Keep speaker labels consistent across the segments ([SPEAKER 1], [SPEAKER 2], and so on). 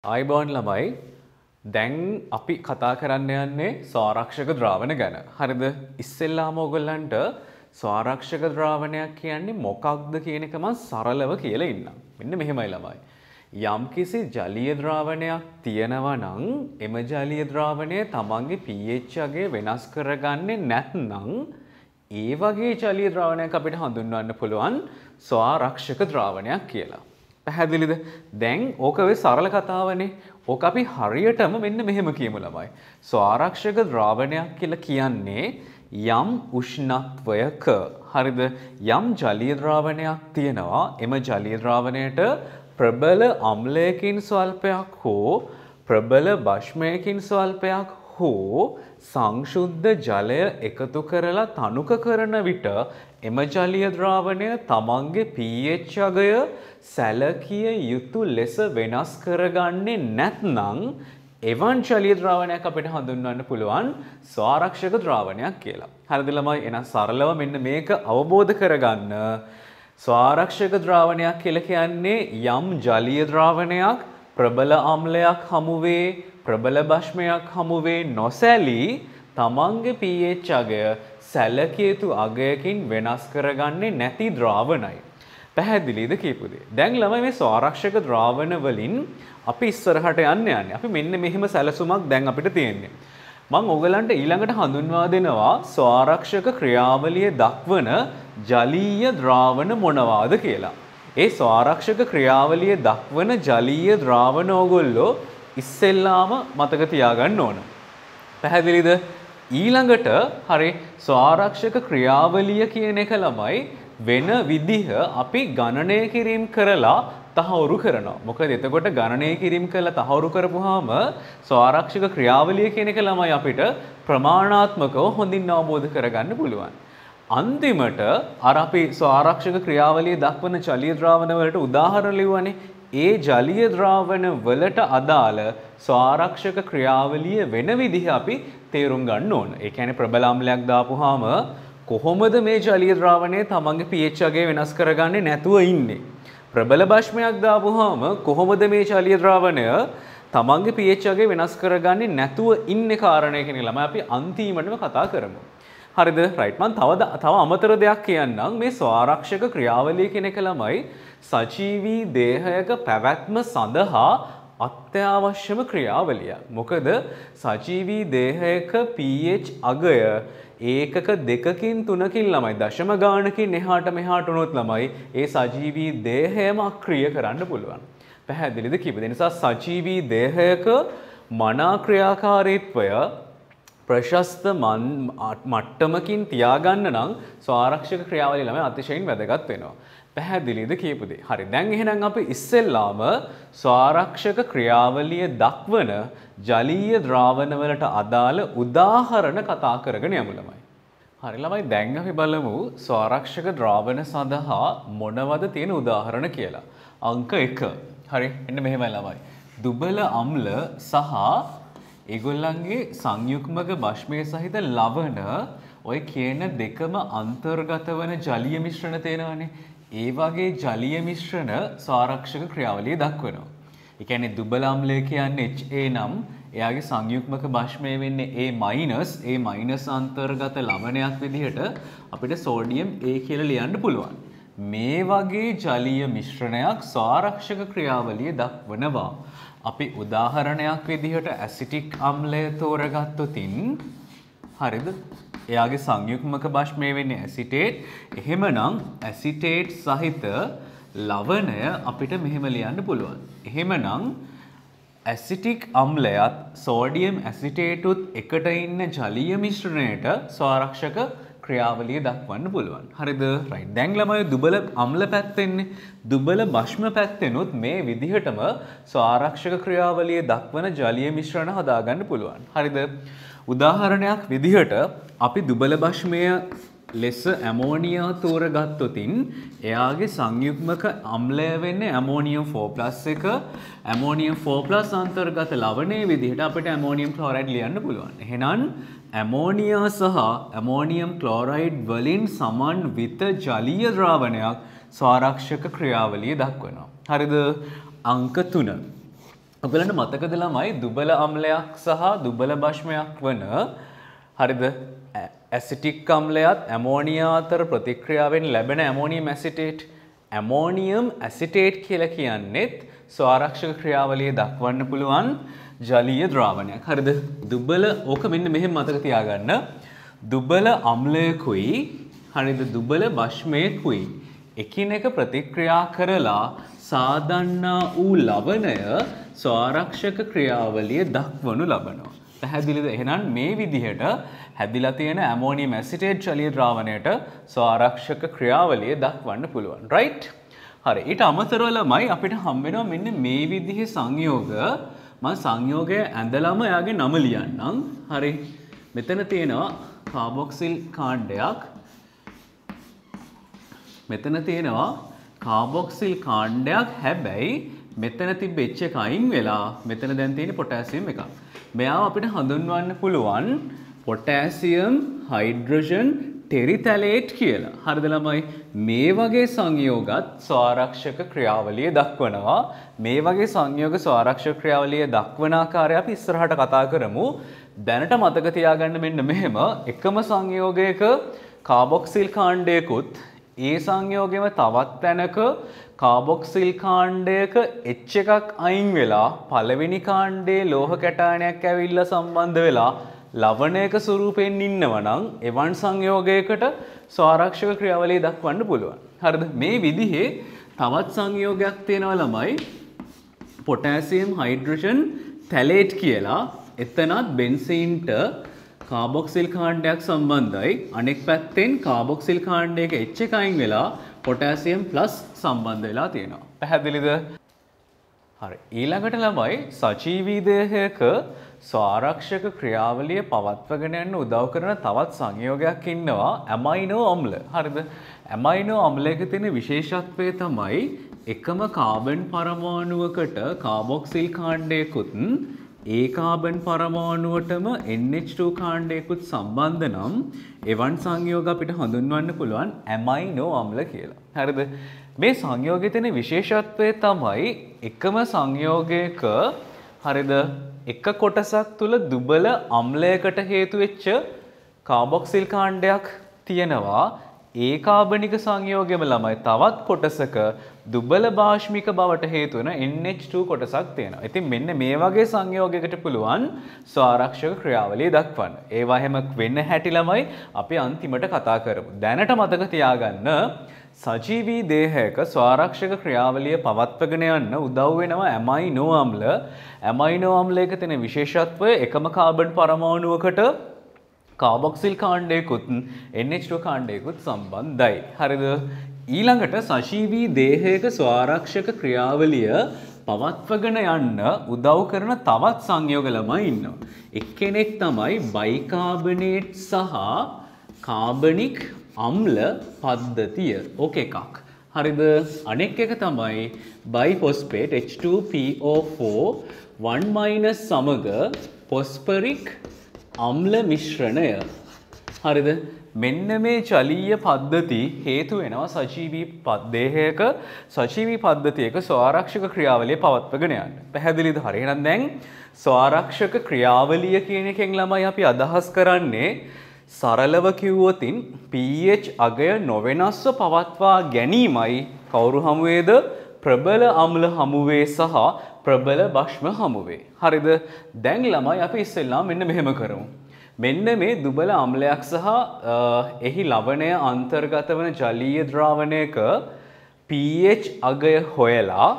[SPEAKER 1] ආයිබෝන් ළමයි දැන් අපි කතා කරන්න යන්නේ ස්වාරක්ෂක ද්‍රාවණ ගැන. හරිද? ඉස්සෙල්ලාම ඔයගොල්ලන්ට ස්වාරක්ෂක ද්‍රාවණයක් කියන්නේ මොකක්ද කියන එක මම සරලව කියලා ඉන්නම්. මෙන්න මෙහෙමයි ළමයි. යම්කිසි ජලීය ද්‍රාවණයක් තියෙනවා නම් එම ජලීය ද්‍රාවණය තමන්ගේ pH අගය වෙනස් කරගන්නේ නැත්නම් ඒ වගේ ජලීය ද්‍රාවණයක් අපිට හඳුන්වන්න පුළුවන් ස්වාරක්ෂක ද්‍රාවණයක් කියලා. පැහැදිලිද? දැන් ඕක වෙයි සරල කතාවනේ. ඕක අපි හරියටම මෙන්න මෙහෙම කියමු ළමයි. ස්වාරක්ෂක ද්‍රාවණයක් කියලා කියන්නේ යම් උෂ්ණත්වයක හරිද යම් ජලීය ද්‍රාවණයක් තියෙනවා. එම ජලීය ද්‍රාවණයට ප්‍රබල අම්ලයකින් ස්වල්පයක් හෝ ප්‍රබල බෂ්මයකින් ස්වල්පයක් හෝ සංශුද්ධ ජලය එකතු කරලා තනුක කරන විට එම ජලීය ද්‍රාවණය තමන්ගේ pH අගය සැලකිය යුතු ලෙස වෙනස් කරගන්නේ නැත්නම් එවන් ජලීය ද්‍රාවණයක් අපිට හඳුන්වන්න පුළුවන් ස්වාරක්ෂක ද්‍රාවණයක් කියලා. හරිද ළමයි? එහෙනම් සරලව මෙන්න මේක අවබෝධ කරගන්න. ස්වාරක්ෂක ද්‍රාවණයක් කියලා කියන්නේ යම් ජලීය ද්‍රාවණයක් ප්‍රබල අම්ලයක් හමුවේ ප්‍රබල බෂ්මයක් හමුවේ නොසැලී තමන්ගේ pH අගය සැලකිය යුතු අගයකින් වෙනස් කරගන්නේ නැති ද්‍රාවණයි. පැහැදිලිද කියපු දේ? දැන් ළමයි මේ ස්වාරක්ෂක ද්‍රාවණ වලින් අපි ඉස්සරහට යන්නේ. අපි මෙන්න මෙහෙම සැලසුමක් දැන් අපිට තියෙන්නේ. මම ඔයගලන්ට ඊළඟට හඳුන්වා දෙනවා ස්වාරක්ෂක ක්‍රියාවලිය දක්වන ජලීය ද්‍රාවණ මොනවාද කියලා. ඒ ස්වාරක්ෂක ක්‍රියාවලිය දක්වන ජලීය ද්‍රාවණ ඕගොල්ලෝ ඉස්සෙල්ලාම මතක තියාගන්න ඕන. පැහැදිලිද? ඊළඟට හරි ස්වාරක්ෂක ක්‍රියාවලිය කියන එක ළමයි වෙන විදිහ අපි ගණනය කිරීම කරලා තහවුරු කරනවා. මොකද එතකොට ගණනය කිරීම කරලා තහවුරු කරපුවාම ස්වාරක්ෂක ක්‍රියාවලිය කියන එක ළමයි අපිට ප්‍රමාණාත්මකව හොඳින් අවබෝධ කරගන්න පුළුවන්. අන්තිමට අර අපි ස්වාරක්ෂක ක්‍රියාවලිය දක්වන ජලීය ද්‍රාවණ වලට උදාහරණ ලිව්වනේ. ඒ ජලීය ද්‍රාවණ වලට අදාළ ස්වාරක්ෂක ක්‍රියාවලිය වෙන විදිහ අපි තේරුම් ගන්න ඕන. ඒ කියන්නේ ප්‍රබල අම්ලයක් දාපුවාම කොහොමද මේ ජලීය ද්‍රාවණය තමන්ගේ pH අගය වෙනස් කරගන්නේ නැතුව ඉන්නේ? ප්‍රබල බෂ්මයක් දාපුවාම කොහොමද මේ ජලීය ද්‍රාවණය තමන්ගේ pH අගය වෙනස් කරගන්නේ නැතුව ඉන්නේ කාරණය කියන ළමයි අපි අන්තිමටම කතා කරමු. හරිද? රයිට්. මම තව අමතර දෙයක් කියන්නම්. මේ ස්වාරක්ෂක ක්‍රියාවලිය කියන එක ළමයි සජීවී දේහයක පැවැත්ම සඳහා අත්‍යවශ්‍යම ක්‍රියාවලියක්. මොකද සජීවී දේහයක pH අගය ඒකක දෙකකින් තුනකින් ළමයි දශම ගානකින් එහාට මෙහාට වුණොත් ළමයි ඒ සජීවී දේහයම අක්‍රිය කරන්න පුළුවන්. පැහැදිලිද කියපු දේ? නිසා සජීවී දේහයක මනා ක්‍රියාකාරීත්වය ප්‍රශස්ත මට්ටමකින් තියාගන්න නම් ස්වාරක්ෂක ක්‍රියාවලිය ළමයි අතිශයින් වැදගත් වෙනවා. පැහැදිලිද කියපු දේ? හරි. දැන් එහෙනම් අපි ඉස්සෙල්ලාම ස්වාරක්ෂක ක්‍රියාවලිය දක්වන ජලීය ද්‍රාවණ වලට අදාළ උදාහරණ කතා කරගෙන යමු ළමයි. හරි ළමයි, දැන් අපි බලමු ස්වාරක්ෂක ද්‍රාවණ සඳහා මොනවද තියෙන උදාහරණ කියලා. අංක 1. හරි. එන්න මෙහෙමයි ළමයි. දුබල අම්ල සහ ඒගොල්ලන්ගේ සංයුක්මක බෂ්මය සහිත ලවණ ඔය කියන දෙකම අන්තර්ගත වන ජලීය මිශ්‍රණ තියෙනවානේ. ඒ වගේ ජලීය මිශ්‍රණ ස්වාරක්ෂක ක්‍රියාවලිය දක්වනවා. ඒ කියන්නේ දුබල අම්ලය කියන්නේ HA නම් එයාගේ සංයුක්මක බෂ්මය වෙන්නේ A- අන්තර්ගත ලවණයක් විදිහට අපිට සෝඩියම් A කියලා ලියන්න පුළුවන්. මේ වගේ ජලීය මිශ්‍රණයක් ස්වාරක්ෂක ක්‍රියාවලිය දක්වනවා. අපි උදාහරණයක් විදිහට ඇසිටික් අම්ලය තෝරගත්තොතින් හරිද? එයාගේ සංයුක්මක බෂ්මය වෙන්නේ ඇසිටේට්. එහෙමනම් ඇසිටේට් සහිත ලවණය අපිට මෙහෙම ලියන්න පුළුවන්. එහෙමනම් ඇසිටික් අම්ලයත් සෝඩියම් ඇසිටේටුත් එකට ඉන්න ජලීය මිශ්‍රණයට ස්වාරක්ෂක ක්‍රියාවලිය දක්වන්න පුළුවන්. හරිද? රයිට්. දැන් ළමයි දුබල අම්ල පැත්තෙන්නේ දුබල බෂ්ම පැත්තෙනුත් මේ විදිහටම ස්වාරක්ෂක ක්‍රියාවලිය දක්වන ජලීය මිශ්‍රණ හදාගන්න පුළුවන්. හරිද? උදාහරණයක් විදිහට අපි දුබල බෂ්මය ලෙස ඇමෝනියා තෝරගත්තොතින් එයාගේ සංයුග්මක අම්ලය වෙන්නේ ඇමෝනියම් 4+ එක. ඇමෝනියම් 4+ අන්තර්ගත ලවණයේ විදිහට අපිට ඇමෝනියම් ක්ලෝරයිඩ් ලියන්න පුළුවන්. එහෙනම් ඇමෝනියා සහ ඇමෝනියම් ක්ලෝරයිඩ් වලින් සමන්විත ජලීය ද්‍රාවණයක් ස්වාරක්ෂක ක්‍රියාවලිය දක්වනවා. හරිද? අංක 3. ඔයගලන්ට මතකද ළමයි දුබල අම්ලයක් සහ දුබල භෂ්මයක් වන හරිද ඇසිටික් අම්ලයත් ඇමෝනියා අතර ප්‍රතික්‍රියාවෙන් ලැබෙන ඇමෝනියම් ඇසිටේට් ඇමෝනියම් ඇසිටේට් කියලා කියන්නේත් ස්වාරක්ෂක ක්‍රියාවලිය දක්වන්න පුළුවන් ජලීය ද්‍රාවණයක්. හරිද? දුබල ඕක මෙන්න මෙහෙම මතක තියාගන්න. දුබල අම්ලයකුයි හරිද දුබල භෂ්මයකුයි එකිනෙක ප්‍රතික්‍රියා කරලා සාදන්නා වූ ලවණය ස්වාරක්ෂක ක්‍රියාවලිය දක්වනු ලබනවා. පැහැදිලිද? එහෙනම් මේ විදිහට හැදිලා තියෙන ඇමෝනියම් ඇසිටේට් ජලීය ද්‍රාවණයට ස්වාරක්ෂක ක්‍රියාවලිය දක්වන්න පුළුවන්. රයිට්? හරි. ඊට අමතරව ළමයි අපිට හම් වෙනවා මෙන්න මේ විදිහේ සංයෝග. මම සංයෝගය ඇඳලාම එයාගේ නම ලියන්නම්. හරි. මෙතන තියෙනවා කාබොක්සිල් කාණ්ඩයක්. මෙතන තියෙනවා කාබොක්සිල් කාණ්ඩයක්. හැබැයි මෙතන තිබෙච්ච එක අයින් වෙලා මෙතන දැන් තියෙන පොටෑසියම් එකක්. මෙයාව අපිට හඳුන්වන්න පුළුවන් පොටෑසියම් හයිඩ්‍රජන් ටෙරිතැලේට් කියලා. හරිද ළමයි? මේ වගේ සංයෝගත් ස්වාරක්ෂක ක්‍රියාවලිය දක්වනවා. මේ වගේ සංයෝග ස්වාරක්ෂක ක්‍රියාවලිය දක්වන ආකාරය අපි ඉස්සරහට කතා කරමු. දැනට මතක තියාගන්න මෙන්න මෙහෙම එකම සංයෝගයක කාබොක්සිල් කාණ්ඩයකුත් ඒ සංයෝගයම තවත් තැනක කාබොක්සිල් කාණ්ඩයක H එකක් අයින් වෙලා පළවෙනි කාණ්ඩයේ ලෝහ කැටායනයක් ඇවිල්ලා සම්බන්ධ වෙලා ලවණයක ස්වරූපයෙන් ඉන්නවා නම් එවන් සංයෝගයකට ස්වාරක්ෂක ක්‍රියාවලිය දක්වන්න පුළුවන්. හරිද? මේ විදිහේ තවත් සංයෝගයක් තියෙනවා ළමයි පොටෑසියම් හයිඩ්‍රජන් තැලේට් කියලා. එතනත් බෙන්සීන්ට කාබොක්සිල් කාණ්ඩයක් සම්බන්ධයි. අනෙක් පැත්තෙන් කාබොක්සිල් කාණ්ඩයක H එක අයින් වෙලා පොටෑසියම් ප්ලස් සම්බන්ධ වෙලා තියෙනවා. පැහැදිලිද? හරි. ඊළඟට ළමයි සජීවී දේහයක ස්වාරක්ෂක ක්‍රියාවලිය පවත්වගෙන යන්න උදව් කරන තවත් සංයෝගයක් ඉන්නවා ඇමයිනෝ අම්ල. හරිද? ඇමයිනෝ අම්ලයක තියෙන විශේෂත්වය තමයි එකම කාබන් පරමාණුවකට කාබොක්සිල් කාණ්ඩයකුත් ඒ කාබන් පරමාණුවටම NH2 කාණ්ඩයකුත් සම්බන්ධ නම් එවන් සංයෝග අපිට හඳුන්වන්න පුළුවන් ඇමයිනෝ අම්ල කියලා. හරිද? මේ සංයෝගයේ තියෙන විශේෂත්වය තමයි එකම සංයෝගයක හරිද එක කොටසක් තුල දුබල අම්ලයකට හේතු වෙච්ච කාබොක්සිල් කාණ්ඩයක් තියෙනවා. ඒ කාබනික සංයෝගයම ළමයි තවත් කොටසක දුබල භාෂ්මික බවට හේතු වෙන NH2 කොටසක් තියෙනවා. ඉතින් මෙන්න මේ වගේ සංයෝගයකට පුළුවන් ස්වාරක්ෂක ක්‍රියාවලිය දක්වන්න. ඒවා හැම වෙන්න හැටි ළමයි අපි අන්තිමට කතා කරමු. දැනට මතක තියාගන්න සජීවී දේහයක ස්වාරක්ෂක ක්‍රියාවලිය පවත්වගෙන යන්න උදව් වෙනවා ඇමයිනෝ අම්ල. ඇමයිනෝ අම්ලයක තියෙන විශේෂත්වය එකම කාබන් පරමාණුවකට කාබොක්සිල් කාණ්ඩයකුත් NH2 කාණ්ඩයකුත් සම්බන්ධයි. හරිද? ඊළඟට සජීවී දේහයක ස්වාරක්ෂක ක්‍රියාවලිය පවත්වගෙන යන්න උදව් කරන තවත් සංයෝග ළමයි ඉන්නවා. එක්කෙනෙක් තමයි බයිකාබනේට් සහ කාබනික් අම්ල පද්ධතිය. ඕක එකක්. හරිද? අනෙක් එක තමයි බයිෆොස්ෆේට් H2PO4 1- සමග ෆොස්ෆරික් අම්ල මිශ්‍රණය. හරිද? මෙන්න මේ ජලීය පද්ධති හේතු වෙනවා සජීවී දේහයක සජීවී පද්ධතියක ස්වාරක්ෂක ක්‍රියාවලිය පවත්වගෙන යන්න. පැහැදිලිද? හරි. එහෙනම් දැන් ස්වාරක්ෂක ක්‍රියාවලිය කියන එකෙන් ළමයි අපි අදහස් කරන්නේ සරලව කිව්වොතින් pH අගය නොවෙනස්ව පවත්වා ගැනීමයි කවුරු හමුවේද? ප්‍රබල අම්ල හමුවේ සහ ප්‍රබල භෂ්ම හමුවේ. හරිද? දැන් ළමයි අපි ඉස්සෙල්ලා මෙන්න මෙහෙම කරමු. මෙන්න මේ දුබල අම්ලයක් සහ එහි ලවණය අන්තර්ගත වන ජලීය ද්‍රාවණයක pH අගය හොයලා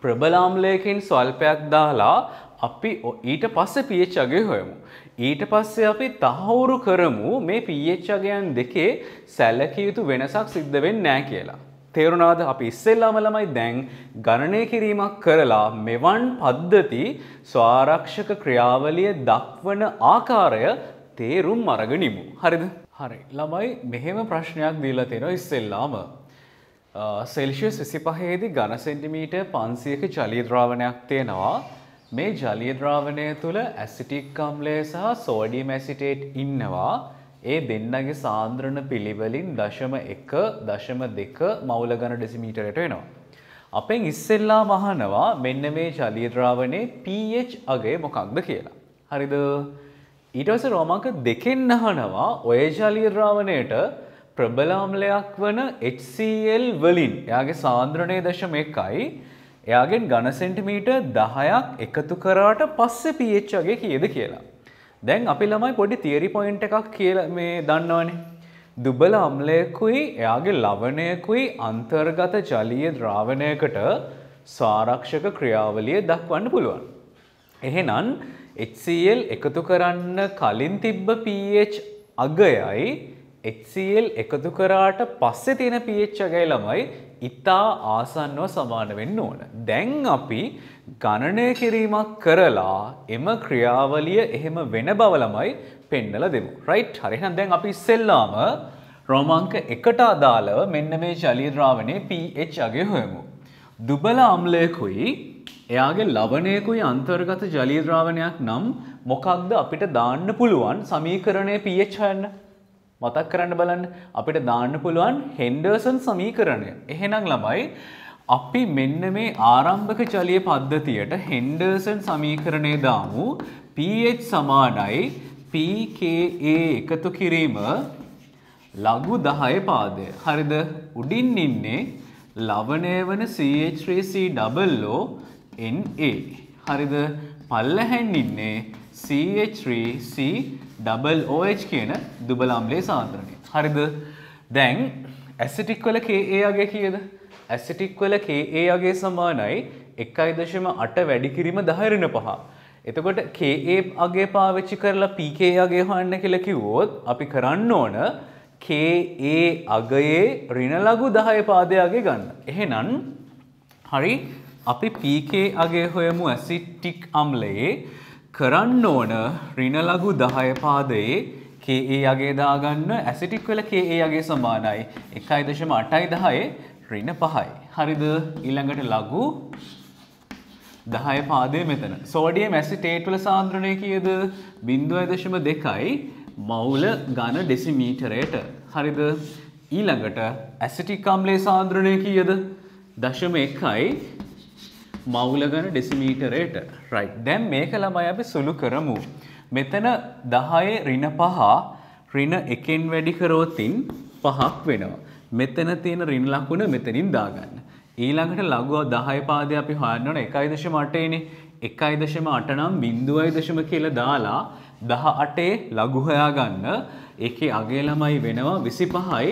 [SPEAKER 1] ප්‍රබල අම්ලයකින් ස්වල්පයක් දාලා අපි ඊට පස්සේ pH අගය හොයමු. ඊට පස්සේ අපි තහවුරු කරමු මේ pH අගයන් දෙකේ සැලකිය යුතු වෙනසක් සිද්ධ වෙන්නේ නැහැ කියලා. තේරුණාද? අපි ඉස්සෙල්ලාම ළමයි දැන් ගණනය කිරීමක් කරලා මෙවන් පද්ධති ස්වාරක්ෂක ක්‍රියාවලිය දක්වන ආකාරය තේරුම් අරගෙනමු. හරිද? හරි. ළමයි මෙහෙම ප්‍රශ්නයක් දීලා තියෙනවා ඉස්සෙල්ලාම. සෙල්සියස් 25 දී ඝන සෙන්ටිමීටර් 500ක ජලීය ද්‍රාවණයක් තියෙනවා. මේ ජලීය ද්‍රාවණය තුළ ඇසිටික් අම්ලය සහ සෝඩියම් ඇසිටේට් ඉන්නවා. ඒ දෙන්නගේ සාන්ද්‍රණ පිළිවෙලින් 0.1 0.2 මවුල ඝන ඩෙසිමීටරයට වෙනවා. අපෙන් ඉස්සෙල්ලාම අහනවා මෙන්න මේ ජලීය ද්‍රාවණයේ pH අගය මොකක්ද කියලා. හරිද? ඊට පස්සේ රෝමාංක දෙකෙන් අහනවා ඔය ජලීය ද්‍රාවණයට ප්‍රබල අම්ලයක් වන HCl වලින් එයාගේ සාන්ද්‍රණය 0.1යි එයාගෙන් ඝන සෙන්ටිමීටර් 10ක් එකතු කරාට පස්සේ pH අගය කීයද කියලා. දැන් අපි ළමයි පොඩි තියරි පොයින්ට් එකක් කියලා මේ දන්නවනේ. දුබල අම්ලයකුයි එයාගේ ලවණයකුයි අන්තර්ගත ජලීය ද්‍රාවණයකට ස්වාරක්ෂක ක්‍රියාවලිය දක්වන්න පුළුවන්. එහෙනම් HCl එකතු කරන්න කලින් තිබ්බ pH අගයයි HCl එකතු කරාට පස්සේ තියෙන pH අගය ළමයි ඉතා ආසන්නව සමාන වෙන්න ඕන. දැන් අපි ගණනය කිරීමක් කරලා එම ක්‍රියාවලිය එහෙම වෙන බව ළමයි පෙන්නලා දෙමු. රයිට්? හරි. එහෙනම් දැන් අපි ඉස්සෙල්ලාම රෝමාංක 1ට අදාළව මෙන්න මේ ජලීය ද්‍රාවණයේ pH අගය හොයමු. දුබල අම්ලයකුයි එයාගේ ලවණයකුයි අන්තර්ගත ජලීය ද්‍රාවණයක් නම් මොකක්ද අපිට දාන්න පුළුවන් සමීකරණයේ pH හොයන්න? මතක් කරන්න බලන්න. අපිට දාන්න පුළුවන් හෙන්ඩර්සන් සමීකරණය. එහෙනම් ළමයි අපි මෙන්න මේ ආරම්භක ජලීය පද්ධතියට හෙන්ඩර්සන් සමීකරණය දාමු. pH සමානයි pKa එකතු කිරීම ලඝු 10 පාදය. හරිද? උඩින් ඉන්නේ ලවණය වන CH3COO Na. හරිද? පල්ලෙහෙන් ඉන්නේ CH3COOH කියන දුබල අම්ලයේ සාන්ද්‍රණය. හරිද? දැන් ඇසිටික් වල Ka අගය කීයද? ඇසිටික් වල Ka අගය සමානයි 1.8 වැඩි කිරීම 10^5. එතකොට Ka අගය පාවිච්චි කරලා pK අගය හොයන්න කියලා කිව්වොත් අපි කරන්න ඕන Ka අගයේ ඍණ ලඝු 10 පාදය අගය ගන්න. එහෙනම් හරි අපි pK අගය හොයමු ඇසිටික් අම්ලයේ කරන්න ඕන ඍණ ලඝු 10 පාදයේ Ka අගය දාගන්න. ඇසිටික් වල Ka අගය සමානයි 1.810 ඍණ 5යි. හරිද? ඊළඟට ලඝු 10 පාදයේ මෙතන. සෝඩියම් ඇසිටේට් වල සාන්ද්‍රණය කීයද? 0.2යි මවුල ඝන ඩෙසිමීටරයට. හරිද? ඊළඟට ඇසිටික් අම්ලයේ සාන්ද්‍රණය කීයද? 0.1යි මවුල ඝන ඩෙසිමීටරයට. රයිට්. දැන් මේක ළමයි අපි සුළු කරමු. මෙතන 10 ඍණ 5 ඍණ 1න් වැඩි කරොතින් 5ක් වෙනවා. මෙතන තියෙන ඍණ ලකුණ මෙතනින් දාගන්න. ඊළඟට ලඝු 10 පාදය අපි හොයන්න ඕන 1.8 නේ. 1.8 නම් 0.0 කියලා දාලා 18 ලඝු හොයාගන්න. ඒකේ අගය ළමයි වෙනවා 25යි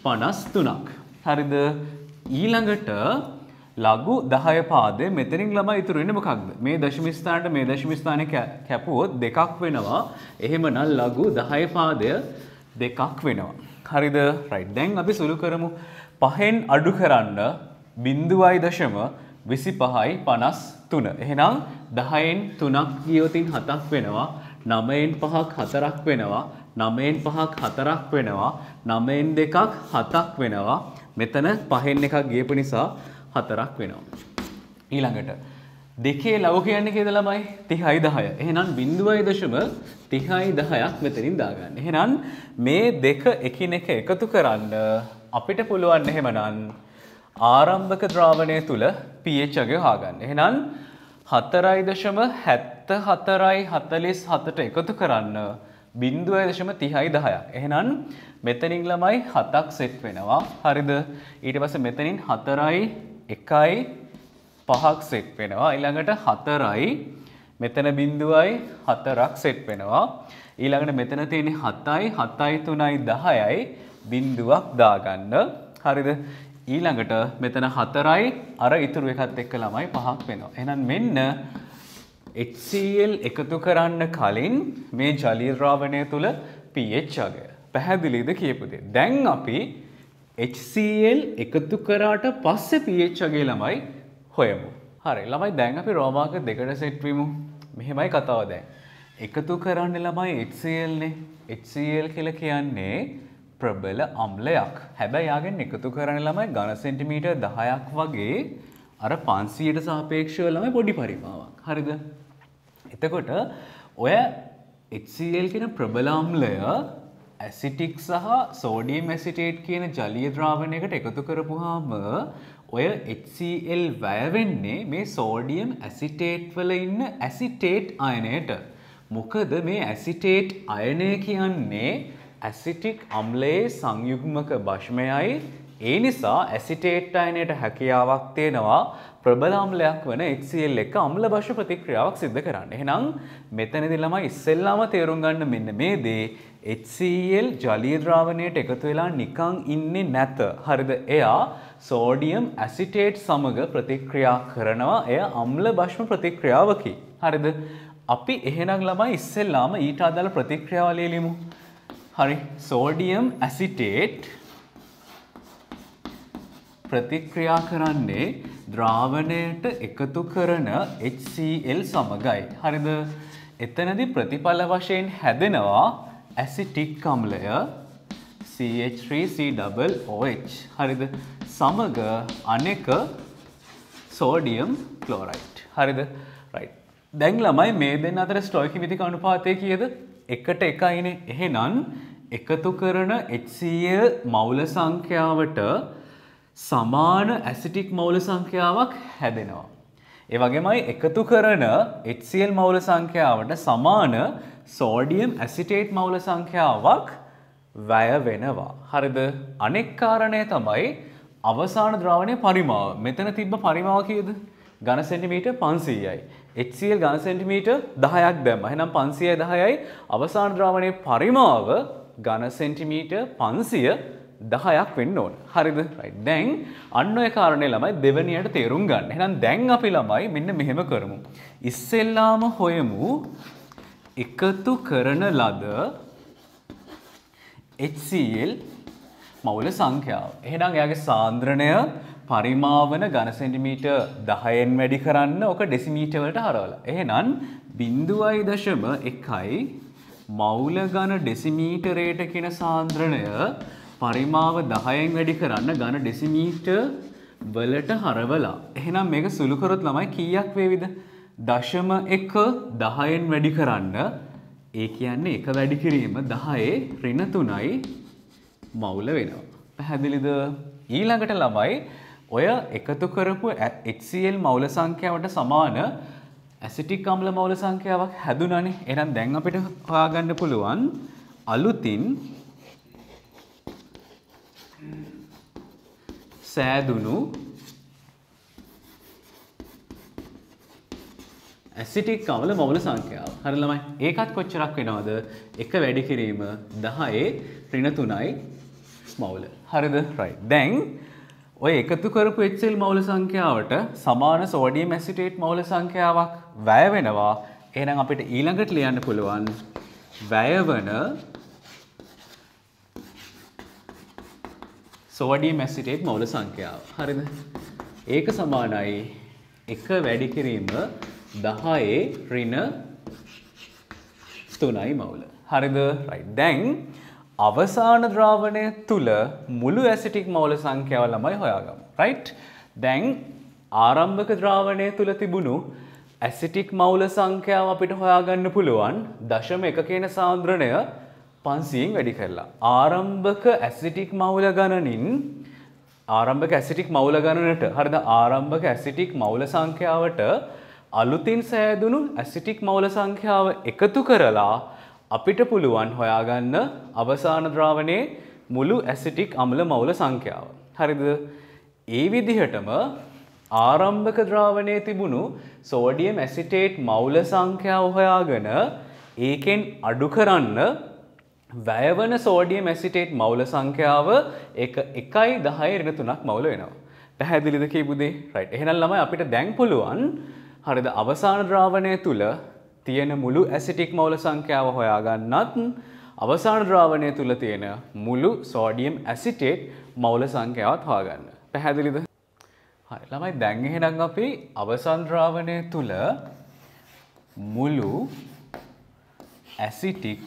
[SPEAKER 1] 53ක්. හරිද? ඊළඟට ලඝු 10 පාදය මෙතනින් ළමයි ඉතුරු වෙන්නේ මොකක්ද? මේ දශම ස්ථානට මේ දශම ස්ථානේ කැපුවොත් දෙකක් වෙනවා. එහෙමනම් ලඝු 10 පාදය දෙකක් වෙනවා. හරිද? රයිට්. දැන් අපි සුළු කරමු. 5න් අඩු කරන්න 0.25යි 53. එහෙනම් 10න් 3ක් ගියොතින් 7ක් වෙනවා. 9න් 5ක් 4ක් වෙනවා. 9න් 5ක් 4ක් වෙනවා. 9න් 2ක් 7ක් වෙනවා. මෙතන 5න් එකක් ගියපු නිසා 4ක් වෙනවා. ඊළඟට දෙකේ ලඝු කියන්නේ කීයද ළමයි? 30යි 10. එහෙනම් 0.30යි 10ක් මෙතනින් දාගන්න. එහෙනම් මේ දෙක එකිනෙක එකතු කරන්න අපිට පුළුවන් එහෙමනම් ආරම්භක ද්‍රාවණය තුල pH අගය හොයාගන්න. එහෙනම් 4.74යි 47ට එකතු කරන්න 0.30යි 10ක්. එහෙනම් මෙතනින් ළමයි 7ක් සෙට් වෙනවා. හරිද? ඊට පස්සේ මෙතනින් 4යි 1යි 5ක් සෙට් වෙනවා. ඊළඟට 4යි මෙතන 0.4ක් සෙට් වෙනවා. ඊළඟට මෙතන තියෙන 7යි 7යි 3යි 10යි 0ක් දාගන්න. හරිද? ඊළඟට මෙතන 4යි අර ඉතුරු එකත් එක්ක ළමයි 5ක් වෙනවා. එහෙනම් මෙන්න HCl එකතු කරන්න කලින් මේ ජලීය ද්‍රාවණය තුල pH අගය. පැහැදිලිද කියපු දේ? දැන් අපි HCl එකතු කරාට පස්සේ pH අගය ළමයි හොයමු. හරි ළමයි දැන් අපි රෝමාංක දෙකට සෙට් වෙමු. මෙහෙමයි කතාව දැන්. එකතු කරන්න ළමයි HCl නේ. HCl කියලා කියන්නේ ප්‍රබල අම්ලයක්. හැබැයි යාගෙන් එකතු කරන්න ළමයි ඝන සෙන්ටිමීටර් 10ක් වගේ අර 500ට සාපේක්ෂව ළමයි පොඩි පරිමාවක්. හරිද? එතකොට ඔය HCl කියන ප්‍රබල අම්ලය ඇසිටික් සහ සෝඩියම් ඇසිටේට් කියන ජලීය ද්‍රාවණයකට එකතු කරපුවාම ඔය HCl වැය වෙන්නේ මේ සෝඩියම් ඇසිටේට් වල ඉන්න ඇසිටේට් අයනයට. මොකද මේ ඇසිටේට් අයනය කියන්නේ ඇසිටික් අම්ලයේ සංයුග්මක භෂ්මයයි. ඒ නිසා ඇසිටේට් අයනයට හැකියාවක් තියෙනවා ප්‍රබල අම්ලයක් වන HCl එක අම්ල භෂ්ම ප්‍රතික්‍රියාවක් සිද්ධ කරන්න. එහෙනම් මෙතනදී ළමයි ඉස්සෙල්ලාම තේරුම් ගන්න මෙන්න මේ දේ HCl ජලීය ද්‍රාවණයට එකතු වෙලා නිකන් ඉන්නේ නැත. හරිද? එයා සෝඩියම් ඇසිටේට් සමග ප්‍රතික්‍රියා කරනවා. එය අම්ල භෂ්ම ප්‍රතික්‍රියාවකි. හරිද? අපි එහෙනම් ළමයි ඉස්සෙල්ලාම ඊට අදාළ ප්‍රතික්‍රියාව ලියමු. හරි. සෝඩියම් ඇසිටේට් ප්‍රතික්‍රියා කරන්නේ ද්‍රාවණයට එකතු කරන HCl සමගයි. හරිද? එතනදී ප්‍රතිඵල වශයෙන් හැදෙනවා ඇසිටික් අම්ලය CH3COOH. හරිද? සමග අනෙක සෝඩියම් ක්ලෝරයිඩ්. හරිද? රයිට්. දැන් ළමයි මේ දෙන්න අතර ස්ටොයිකියමැටික් අනුපාතය කීයද? 1:1යිනේ. එහෙනම් එකතු කරන HCl මවුල සංඛ්‍යාවට සමාන ඇසිටික් මවුල සංඛ්‍යාවක් හැදෙනවා. ඒ වගේමයි එකතු කරන HCl මවුල සංඛ්‍යාවට සමාන සෝඩියම් ඇසිටේට් මවුල සංඛ්‍යාවක් වැය වෙනවා. හරිද? අනෙක් කාරණය තමයි අවසාන ද්‍රාවණයේ පරිමාව. මෙතන තිබ්බ පරිමාව කීයද? ඝන සෙන්ටිමීටර් 500යි. HCl ඝන සෙන්ටිමීටර් 10ක් දැම්මා. එහෙනම් 500යි 10යි අවසාන ද්‍රාවණයේ පරිමාව ඝන සෙන්ටිමීටර් 510ක් වෙන්න ඕන. හරිද? රයිට්. දැන් අන්න ඔය කාරණේ ළමයි දෙවෙනියට තේරුම් ගන්න. එහෙනම් දැන් අපි ළමයි මෙන්න මෙහෙම කරමු. ඉස්සෙල්ලාම හොයමු එකතු කරන ලද HCl මවුල සංඛ්‍යාව. එහෙනම් එයාගේ සාන්ද්‍රණය පරිමාවන ඝන සෙන්ටිමීටර් 10න් වැඩි කරන්න ඔක ඩෙසිමීටර් වලට හරවලා. එහෙනම් 0.1යි මවුල ඝන ඩෙසිමීටරයට කියන සාන්ද්‍රණය පරිමාව 10න් වැඩි කරන්න ඝන ඩෙසිමීටර් වලට හරවලා. එහෙනම් මේක සුළු කරොත් ළමයි කීයක් වේවිද? 0.1 10න් වැඩි කරන්න. ඒ කියන්නේ එක වැඩි කිරීම 10 -3යි මවුල වෙනවා. පැහැදිලිද? ඊළඟට ළමයි ඔය එකතු කරපු HCl මවුල සංඛ්‍යාවට සමාන ඇසිටික් අම්ල මවුල සංඛ්‍යාවක් හැදුණානේ. එහෙනම් දැන් අපිට හොයාගන්න පුළුවන් අලුතින් සෑදුණු ඇසිටික් අම්ල මවුල සංඛ්‍යාව. හරි ළමයි. ඒකත් කොච්චරක් වෙනවද? එක වැඩි කිරීම 10 -3යි මවුල. හරිද? රයිට්. දැන් ඔය එකතු කරපු HCl මවුල සංඛ්‍යාවට සමාන සෝඩියම් ඇසිටේට් මවුල සංඛ්‍යාවක් වැය වෙනවා. එහෙනම් අපිට ඊළඟට ලියන්න පුළුවන් වැය වන සෝඩියම් ඇසිටේට් මවුල සංඛ්‍යාව. හරිද? ඒක සමානයි එක වැඩි කිරීම 10 -3යි මවුල. හරිද? රයිට්. දැන් අවසාන ද්‍රාවණය තුල මුළු ඇසිටික් මවුල සංඛ්‍යාව ළමයි හොයාගමු. රයිට්. දැන් ආරම්භක ද්‍රාවණය තුල තිබුණු ඇසිටික් මවුල සංඛ්‍යාව අපිට හොයාගන්න පුළුවන් 0.1 කියන සාන්ද්‍රණය 500න් වැඩි කරලා. ආරම්භක ඇසිටික් මවුල ගණනින් ආරම්භක ඇසිටික් මවුල ගණනට හරිද? ආරම්භක ඇසිටික් මවුල සංඛ්‍යාවට අලුතින් සෑදුණු ඇසිටික් මවුල සංඛ්‍යාව එකතු කරලා අපිට පුළුවන් හොයාගන්න අවසාන ද්‍රාවණයේ මුළු ඇසිටික් අම්ල මවුල සංඛ්‍යාව. හරිද? ඒ විදිහටම ආරම්භක ද්‍රාවණයේ තිබුණු සෝඩියම් ඇසිටේට් මවුල සංඛ්‍යාව හොයාගෙන ඒකෙන් අඩු කරන්න වැයවන සෝඩියම් ඇසිටේට් මවුල සංඛ්‍යාව එක 1.10 මවුල වෙනවා. පැහැදිලිද කියපු දේ? රයිට්. එහෙනම් ළමයි අපිට දැන් පුළුවන් හරිද අවසාන ද්‍රාවණය තුල තියෙන මුළු ඇසිටික් මවුල සංඛ්‍යාව හොයාගන්නත් අවසාන ද්‍රාවණය තුල තියෙන මුළු සෝඩියම් ඇසිටේට් මවුල සංඛ්‍යාවත් හොයාගන්න. පැහැදිලිද? හරි ළමයි දැන් එහෙනම් අපි අවසාන ද්‍රාවණය තුල මුළු ඇසිටික්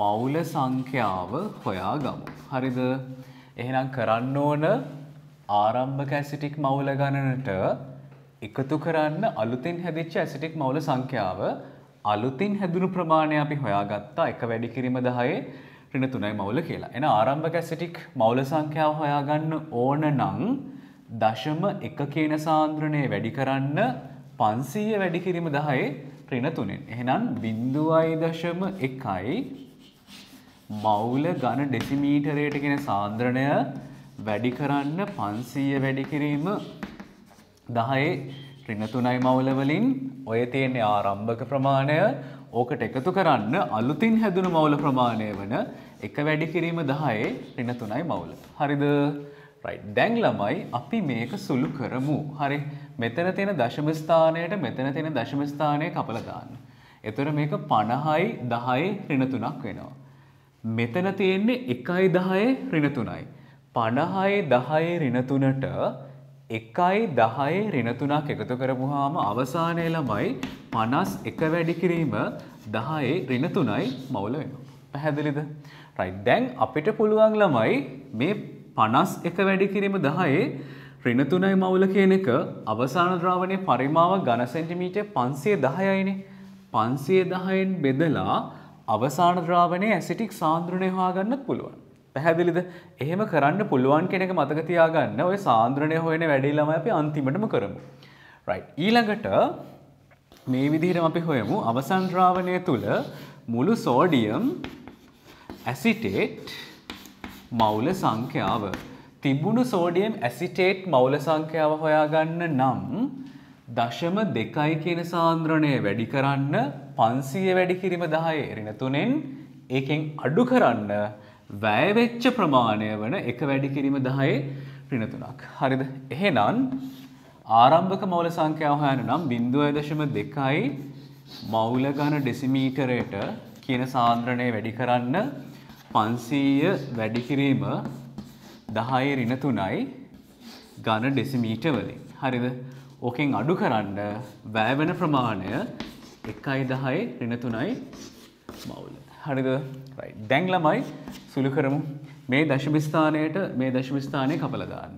[SPEAKER 1] මවුල සංඛ්‍යාව හොයාගමු. හරිද? එහෙනම් කරන්න ඕන ආරම්භක ඇසිටික් මවුල ගණනට එකතු කරන්න අලුතින් හැදිච්ච ඇසිටික් මවුල සංඛ්‍යාව. අලුතින් හැදුණු ප්‍රමාණය අපි හොයාගත්තා. එක වැඩි කිරීම 10 ඍණ 3යි මවුල කියලා. එන ආරම්භක ඇසිටික් මවුල සංඛ්‍යාව හොයාගන්න ඕන නම් දශම 1 කියන සාන්ද්‍රණය වැඩි කරන්න 500 වැඩි කිරීම 10 ඍණ 3ෙන්. එහෙනම් 0.1යි මවුල ඝන ඩෙසිමීටරයට කියන සාන්ද්‍රණය වැඩි කරන්න 500 වැඩි කිරීම 10 ඍණ 3යි මවුල වලින් ඔය තියෙන ආරම්භක ප්‍රමාණය ඕකට එකතු කරන්න අලුතින් හැදුණු මවුල ප්‍රමාණය වන 1 වැඩි කිරීම 10 ඍණ 3යි මවුල. හරිද? right. දැන් ළමයි අපි මේක සුළු කරමු. හරි. මෙතන තියෙන දශම ස්ථානයට මෙතන තියෙන දශම ස්ථානය කපලා දාන්න. එතකොට මේක 50යි 10යි ඍණ 3ක් වෙනවා. මෙතන තියෙන්නේ 1යි 10යි ඍණ 3යි. 50යි 10යි ඍණ 3ට 1යි 10යි ඍණ 3ක් එකතු කරපුවාම අවසානයේ ළමයි 51 වැඩි කිරීම 10යි ඍණ 3යි මවුල වෙනවා. පැහැදිලිද? right. දැන් අපිට පුළුවන් ළමයි මේ 51 වැඩි කිරීම 10යි ඍණ 3යි මවුල කියන එක අවසාන ද්‍රාවණයේ පරිමාව ඝන සෙන්ටිමීටර් 510යිනේ. 510න් බෙදලා අවසාන ද්‍රාවණයේ ඇසිටික් සාන්ද්‍රණය හොයාගන්නත් පුළුවන්. පැහැදිලිද? එහෙම කරන්න පුළුවන් කෙනෙක් මතක තියාගන්න. ඔය සාන්ද්‍රණය හොයන වැඩේ ළමයි අපි අන්තිමටම කරමු. right. ඊළඟට මේ විදිහටම අපි හොයමු අවසාන ද්‍රාවණය තුල මුළු සෝඩියම් ඇසිටේට් මවුල සංඛ්‍යාව. තිබුණු සෝඩියම් ඇසිටේට් මවුල සංඛ්‍යාව හොයාගන්න නම් 0.2 කියන සාන්ද්‍රණය වැඩි කරන්න 500 වැඩි කිරීම 10 ඍණ 3ෙන් ඒකෙන් අඩු කරන්න වැය වෙච්ච ප්‍රමාණය වන 1 වැඩි කිරීම 10 ඍණ 3ක්. හරිද? එහෙනම් ආරම්භක මවුල සංඛ්‍යාව හොයන්න නම් 0.2යි මවුල ඝන ඩෙසිමීටරයට කියන සාන්ද්‍රණය වැඩි කරන්න 500 වැඩි කිරීම 10 ඍණ 3යි ඝන ඩෙසිමීටර වලින්. හරිද? ඕකෙන් අඩු කරන්න වැය වෙන ප්‍රමාණය 1යි 10යි ඍණ 3යි මවුල. හරිද? right. දැන් ළමයි සුළු කරමු. මේ දශම ස්ථානයට මේ දශම ස්ථානය කපලා දාන්න.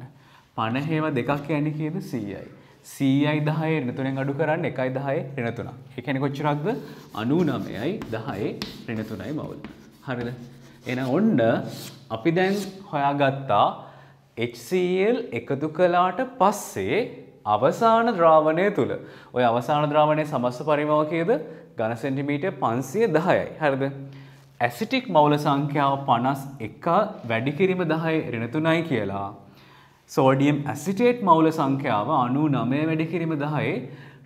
[SPEAKER 1] 50ව දෙකක් කියන්නේ කීයද? 100යි. 100යි 10යි ඍණ 3ෙන් අඩු කරන්න 1යි 10යි ඍණ 3ක්. ඒ කියන්නේ කොච්චරක්ද? 99යි 10යි ඍණ 3යි මවුල. හරිද? එහෙනම් ඔන්න අපි දැන් හොයාගත්තා HCl එකතු කළාට පස්සේ අවසාන ද්‍රාවණය තුල ඔය අවසාන ද්‍රාවණයේ සමස්ත පරිමාව කීයද? ඝන සෙන්ටිමීටර් 510යි. හරිද? ඇසිටික් මවුල සංඛ්‍යාව 51 වැඩි කිරීම 10 ඍණ 3යි කියලා. සෝඩියම් ඇසිටේට් මවුල සංඛ්‍යාව 99 වැඩි කිරීම 10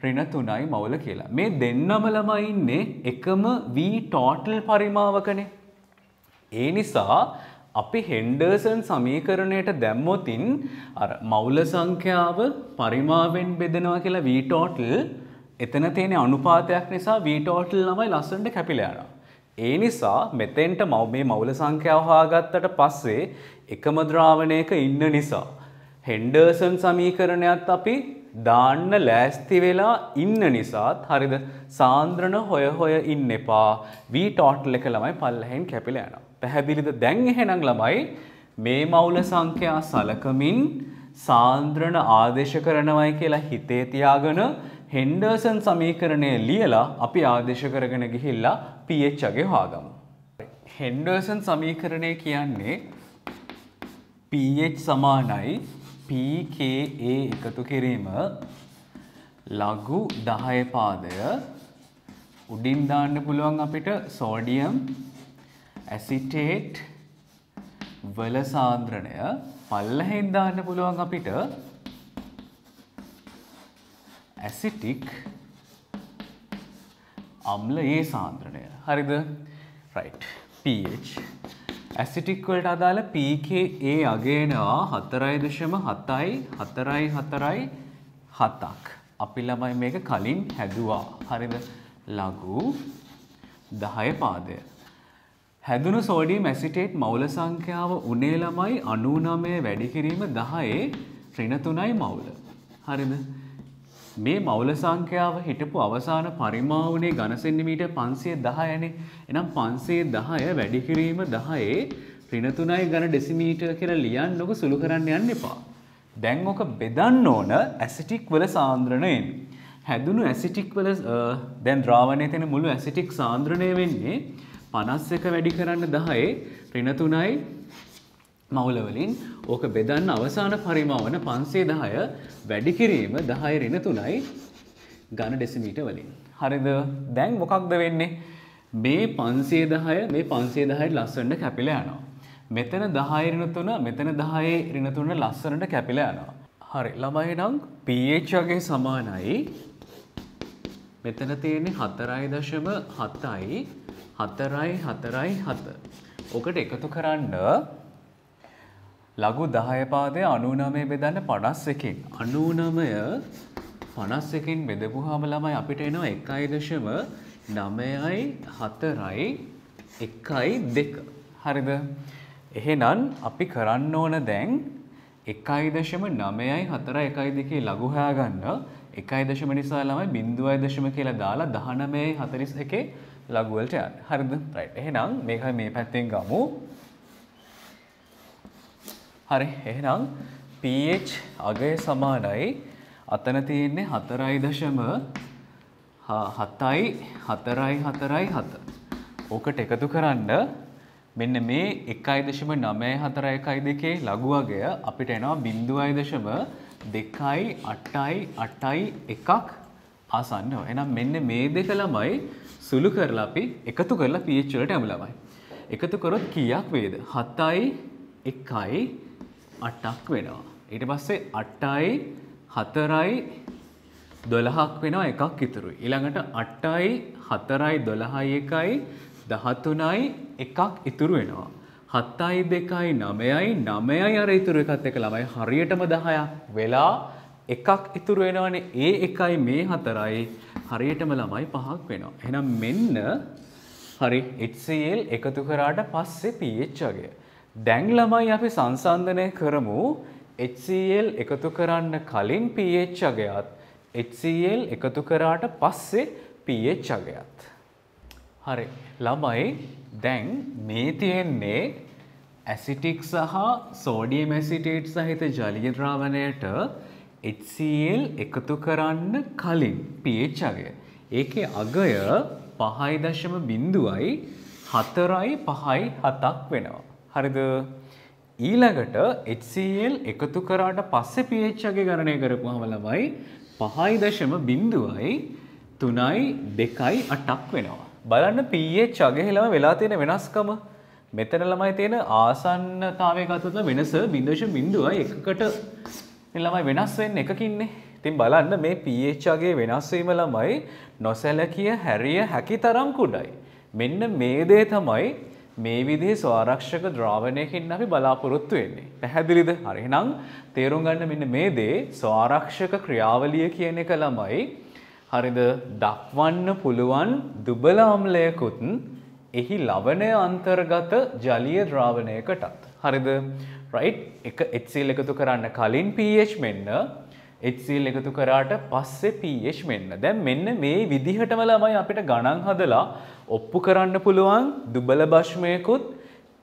[SPEAKER 1] ඍණ 3යි මවුල කියලා. මේ දෙන්නම ළමයි ඉන්නේ එකම V total පරිමාවකනේ. ඒ නිසා අපි හෙන්ඩර්සන් සමීකරණයට දැම්මොතින් අර මවුල සංඛ්‍යාව පරිමාවෙන් බෙදනවා කියලා V total එතන තියෙන අනුපාතයක් නිසා V total ළමයි ලස්සනට කැපිලා යනවා. ඒ නිසා මෙතෙන්ට මේ මවුල සංඛ්‍යාව හොයාගත්තට පස්සේ එකම ද්‍රාවණයක ඉන්න නිසා හෙන්ඩර්සන් සමීකරණයත් අපි දාන්න ලෑස්ති වෙලා ඉන්න නිසාත් හරිද සාන්ද්‍රණ හොය ඉන්න එපා. V total එක ළමයි පල්ලෙහෙන් කැපිලා යනවා. පැහැදිලිද? දැන් එහෙනම් ළමයි මේ මවුල සංඛ්‍යා සලකමින් සාන්ද්‍රණ ආදේශ කරනවයි කියලා හිතේ තියාගෙන හෙන්ඩර්සන් සමීකරණය ලියලා අපි ආදේශ කරගෙන ගිහිල්ලා pH අගය හොයාගමු. හෙන්ඩර්සන් සමීකරණය කියන්නේ pH සමානයි pKa එකතු කිරීම ලඝු 10 පාදය උඩින් දාන්න පුළුවන් අපිට සෝඩියම් ඇසිටේට් වල සාන්ද්‍රණය පල්ලෙහෙන් දාන්න පුළුවන් අපිට ඇසිටික් අම්ලයේ සාන්ද්‍රණය. හරිද? right. pH ඇසිටික් වලට අදාළ pKa අගයනවා 4.7ක්. අපි ළමයි මේක කලින් හැදුවා. හරිද? ලඝු 10 පාදය. හැදුණු සෝඩියම් ඇසිටේට් මවුල සංඛ්‍යාව උනේ ළමයි 99 වැඩි කිරීම 10 ඍණ 3යි මවුල. හරිද? මේ මවුල සංඛ්‍යාව හිටපු අවසාන පරිමාවුනේ ඝන සෙන්ටිමීටර් 510නේ. එහෙනම් 510 වැඩි කිරීම 10 ඍණ 3යි ඝන ඩෙසිමීටර් කියලා ලියන්නකො සුළු කරන්න යන්න එපා. දැන් ඔක බෙදන්න ඕන ඇසිටික් වල සාන්ද්‍රණයෙන්. හැදුණු ඇසිටික් වල දැන් ද්‍රාවණයේ තියෙන මුළු ඇසිටික් සාන්ද්‍රණය වෙන්නේ 51 වැඩි කරන්න 10 ඍණ 3යි මවුල වලින් ඕක බෙදන්න අවසාන පරිමාවන 510 වැඩි කිරීම 10 ඍණ 3යි ඝන ඩෙසිමීටර් වලින්. හරිද? දැන් මොකක්ද වෙන්නේ? මේ 510 මේ 510 ලස්සනට කැපිලා යනවා. මෙතන 10 ඍණ 3 මෙතන 10 ඍණ 3 ලස්සනට කැපිලා යනවා. හරි ළමයි නම් pH වගේ සමානයි. මෙතන තියෙන්නේ 4.7යි 4.7. ඔකට එකතු කරන්න ලඝු 10 පාදයේ 99 බෙදන්න 51කින් 99 51කින් බෙදපුවාම ළමයි අපිට එනවා 1.94.1.2. හරිද? එහෙනම් අපි කරන්න ඕන දැන් 1.94.1.2 ලඝු හොයාගන්න 1 නිසා ළමයි 0.0 කියලා දාලා 19.41 ලඝු වලට යන්න. හරිද? රයිට්. එහෙනම් මේකයි මේ පැත්තෙන් ගමු. හරි. එහෙනම් pH අගය සමානයි. අතන තියෙන්නේ 4.7. ඕකට එකතු කරන්න මෙන්න මේ 1.94.1.2 ලඝු අගය අපිට එනවා 0.288.1 ආසන්නව. එහෙනම් මෙන්න මේ දෙක ළමයි සුළු කරලා අපි එකතු කරලා pH වලට යමු ළමයි. එකතු කරොත් කීයක් වේද? 7.1.8ක් වෙනවා. ඊට පස්සේ 8.4.12ක් වෙනවා එකක් ඉතුරුයි. ඊළඟට 8.4.12.1යි 13.1ක් ඉතුරු වෙනවා. 7.2.9යි අර ඉතුරු එකත් එක්ක ළමයි හරියටම 10ක් වෙලා එකක් ඉතුරු වෙනවනේ. ඒ එකයි මේ 4යි හරියටම ළමයි 5ක් වෙනවා. එහෙනම් මෙන්න හරි HCl එකතු කරාට පස්සේ pH අගය. දැන් ළමයි අපි සංසන්දනය කරමු HCl එකතු කරන්න කලින් pH අගයත් HCl එකතු කරාට පස්සේ pH අගයත්. හරි ළමයි දැන් මේ තියෙන්නේ ඇසිටික් සහ සෝඩියම් ඇසිටේට් සහිත ජලීය ද්‍රාවණයට HCl එකතු කරන්න කලින් pH අගය. ඒකේ අගය 5.0යි 4.5.7ක් වෙනවා. හරිද? ඊළඟට HCl එකතු කරාට පස්සේ pH අගය ගණනය කරපුවාම ළමයි 5.0යි 3.2.8ක් වෙනවා. බලන්න pH අගය ළම වෙලා තියෙන වෙනස්කම. මෙතන ළමයි තියෙන ආසන්නතාවය ගත්තොත් වෙනස 0.01කට ළමයි වෙනස් වෙන්නේ එකකින්නේ. ඉතින් බලන්න මේ pH අගයේ වෙනස් වීම ළමයි නොසැලකිය හැරිය හැකි තරම් කුඩායි. මෙන්න මේ දේ තමයි මේ විදිහේ ස්වාරක්ෂක ද්‍රාවණයකින් අපි බලාපොරොත්තු වෙන්නේ. පැහැදිලිද? හරි. එහෙනම් තේරුම් ගන්න මෙන්න මේ දේ ස්වාරක්ෂක ක්‍රියාවලිය කියන එක ළමයි හරිද දක්වන්න පුළුවන් දුබල අම්ලයකුත් එහි ලවණය අන්තර්ගත ජලීය ද්‍රාවණයකටත්. හරිද? රයිට්. එක HCl එකතු කරන්න කලින් pH මෙන්න HCl එකතු කරාට පස්සේ pH මෙන්න. දැන් මෙන්න මේ විදිහටම ළමයි අපිට ගණන් හදලා ඔප්පු කරන්න පුළුවන් දුබල භෂ්මයකුත්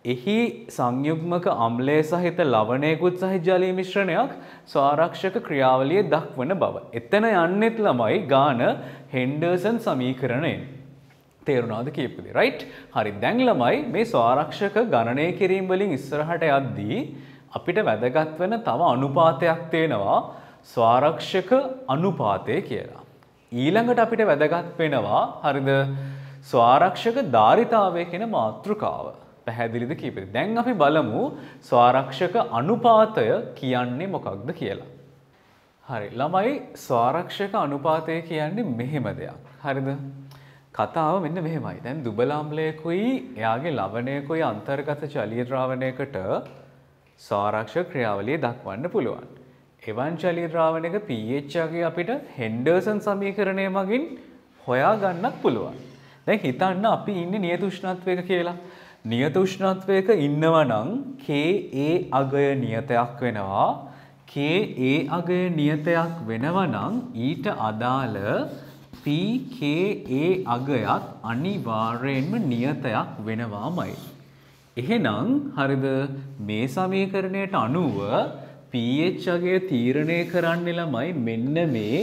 [SPEAKER 1] එහි සංයුග්මක අම්ලය සහිත ලවණයකුත් සහිත ජලීය මිශ්‍රණයක් ස්වාරක්ෂක ක්‍රියාවලිය දක්වන බව. එතන යන්නෙත් ළමයි ගාන හෙන්ඩර්සන් සමීකරණයෙන්. තේරුණාද කියපු දේ? රයිට්. හරි. දැන් ළමයි මේ ස්වාරක්ෂක ගණනය කිරීම වලින් ඉස්සරහට යද්දී අපිට වැදගත් වෙන තව අනුපාතයක් තියෙනවා ස්වාරක්ෂක අනුපාතය කියලා. ඊළඟට අපිට වැදගත් වෙනවා හරිද ස්වාරක්ෂක ධාරිතාවය කියන මාතෘකාව. පැහැදිලිද කියපේ? දැන් අපි බලමු ස්වාරක්ෂක අනුපාතය කියන්නේ මොකක්ද කියලා. හරි ළමයි ස්වාරක්ෂක අනුපාතය කියන්නේ මෙහෙම දෙයක්. හරිද? කතාව මෙන්න මෙහෙමයි. දැන් දුබල අම්ලයකුයි එයාගේ ලවණයකුයි අන්තර්ගත ජලීය ද්‍රාවණයකට ස්වාරක්ෂක ක්‍රියාවලිය දක්වන්න පුළුවන්. එවන් ජලීය ද්‍රාවණයක pH අගය අපිට හෙන්ඩර්සන් සමීකරණය මගින් හොයා ගන්නත් පුළුවන්. දැන් හිතන්න අපි ඉන්නේ නියත උෂ්ණත්වයක කියලා. නියත උෂ්ණත්වයක ඉන්නවා නම් Ka අගය නියතයක් වෙනවා. Ka අගය නියතයක් වෙනවා නම් ඊට අදාළ pKa අගයත් අනිවාර්යයෙන්ම නියතයක් වෙනවාමයි. එහෙනම් හරිද මේ සමීකරණයට අනුව pH අගය තීරණය කරන්න ළමයි මෙන්න මේ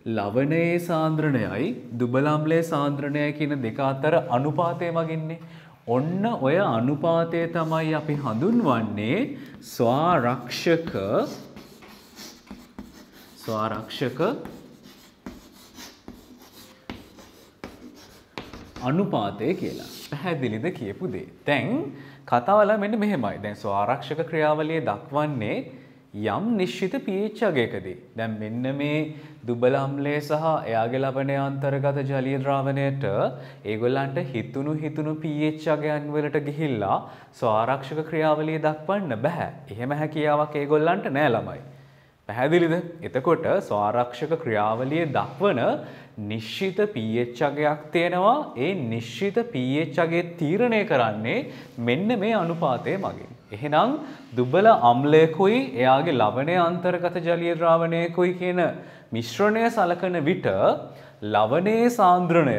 [SPEAKER 1] ලවණයේ සාන්ද්‍රණයයි දුබල අම්ලයේ සාන්ද්‍රණයයි කියන දෙක අතර අනුපාතය මගින්නේ. ඔන්න ඔය අනුපාතය තමයි අපි හඳුන්වන්නේ ස්වාරක්ෂක අනුපාතය කියලා. පැහැදිලිද කියපු දේ? දැන් කතාවල මෙන්න මෙහෙමයි. දැන් ස්වාරක්ෂක ක්‍රියාවලිය දක්වන්නේ යම් නිශ්චිත pH අගයකදී. දැන් මෙන්න මේ දුබල අම්ලය සහ එයාගේ ලවණය අන්තර්ගත ජලීය ද්‍රාවණයට ඒගොල්ලන්ට හිතුණු pH අගයන් වලට ගිහිල්ලා ස්වාරක්ෂක ක්‍රියාවලිය දක්වන්න බෑ. එහෙම හැකියාවක් ඒගොල්ලන්ට නෑ ළමයි. පැහැදිලිද? එතකොට ස්වාරක්ෂක ක්‍රියාවලිය දක්වන නිශ්චිත pH අගයක් තියෙනවා. ඒ නිශ්චිත pH අගය තීරණය කරන්නේ මෙන්න මේ අනුපාතය මගින්. එහෙනම් දුබල අම්ලයකුයි එයාගේ ලවණය අන්තර්ගත ජලීය ද්‍රාවණයකුයි කියන මිශ්‍රණය සලකන විට ලවණයේ සාන්ද්‍රණය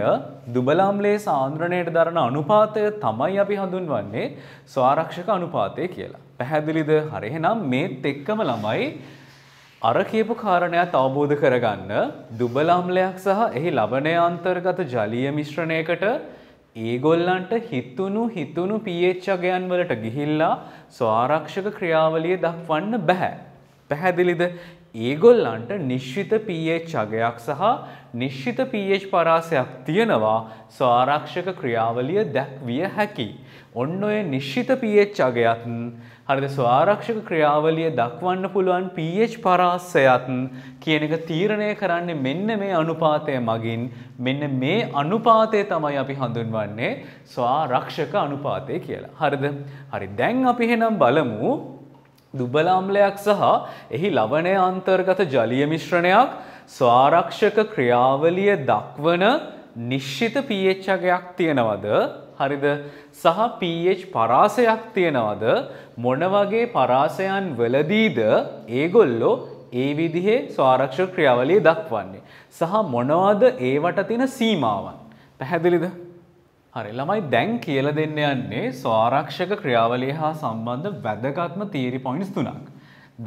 [SPEAKER 1] දුබල අම්ලයේ සාන්ද්‍රණයට දරන අනුපාතය තමයි අපි හඳුන්වන්නේ ස්වාරක්ෂක අනුපාතය කියලා. පැහැදිලිද? හරි. එහෙනම් මේත් එක්කම ළමයි අර කියපු කාරණයක් අවබෝධ කරගන්න දුබල අම්ලයක් සහ එහි ලවණය අන්තර්ගත ජලීය මිශ්‍රණයකට ඒගොල්ලන්ට හිතුණු pH අගයන් වලට ගිහිල්ලා ස්වාරක්ෂක ක්‍රියාවලිය දක්වන්න බෑ. පැහැදිලිද? ඒගොල්ලන්ට නිශ්චිත pH අගයක් සහ නිශ්චිත pH පරාසයක් තියෙනවා ස්වාරක්ෂක ක්‍රියාවලිය දැක්විය හැකි. ඔන්න ඔය නිශ්චිත pH අගයත් හරිද ස්වාරක්ෂක ක්‍රියාවලිය දක්වන්න පුළුවන් pH පරාසයත් කියන එක තීරණය කරන්නේ මෙන්න මේ අනුපාතය මගින්. මෙන්න මේ අනුපාතය තමයි අපි හඳුන්වන්නේ ස්වාරක්ෂක අනුපාතය කියලා. හරිද? හරි. දැන් අපි එහෙනම් බලමු දුබල අම්ලයක් සහ එහි ලවණය අන්තර්ගත ජලීය මිශ්‍රණයක් ස්වාරක්ෂක ක්‍රියාවලිය දක්වන නිශ්චිත pH අගයක් තියෙනවද? හරිද? සහ pH පරාසයක් තියෙනවද? මොන වගේ පරාසයන් වලදීද ඒගොල්ලෝ ඒ විදිහේ ස්වාරක්ෂක ක්‍රියාවලිය දක්වන්නේ? සහ මොනවද ඒවට තියෙන සීමාවන්? පැහැදිලිද? හරි ළමයි දැන් කියලා දෙන්න යන්නේ ස්වාරක්ෂක ක්‍රියාවලිය හා සම්බන්ධ වැදගත්ම තියරි පොයින්ට්ස් තුනක්.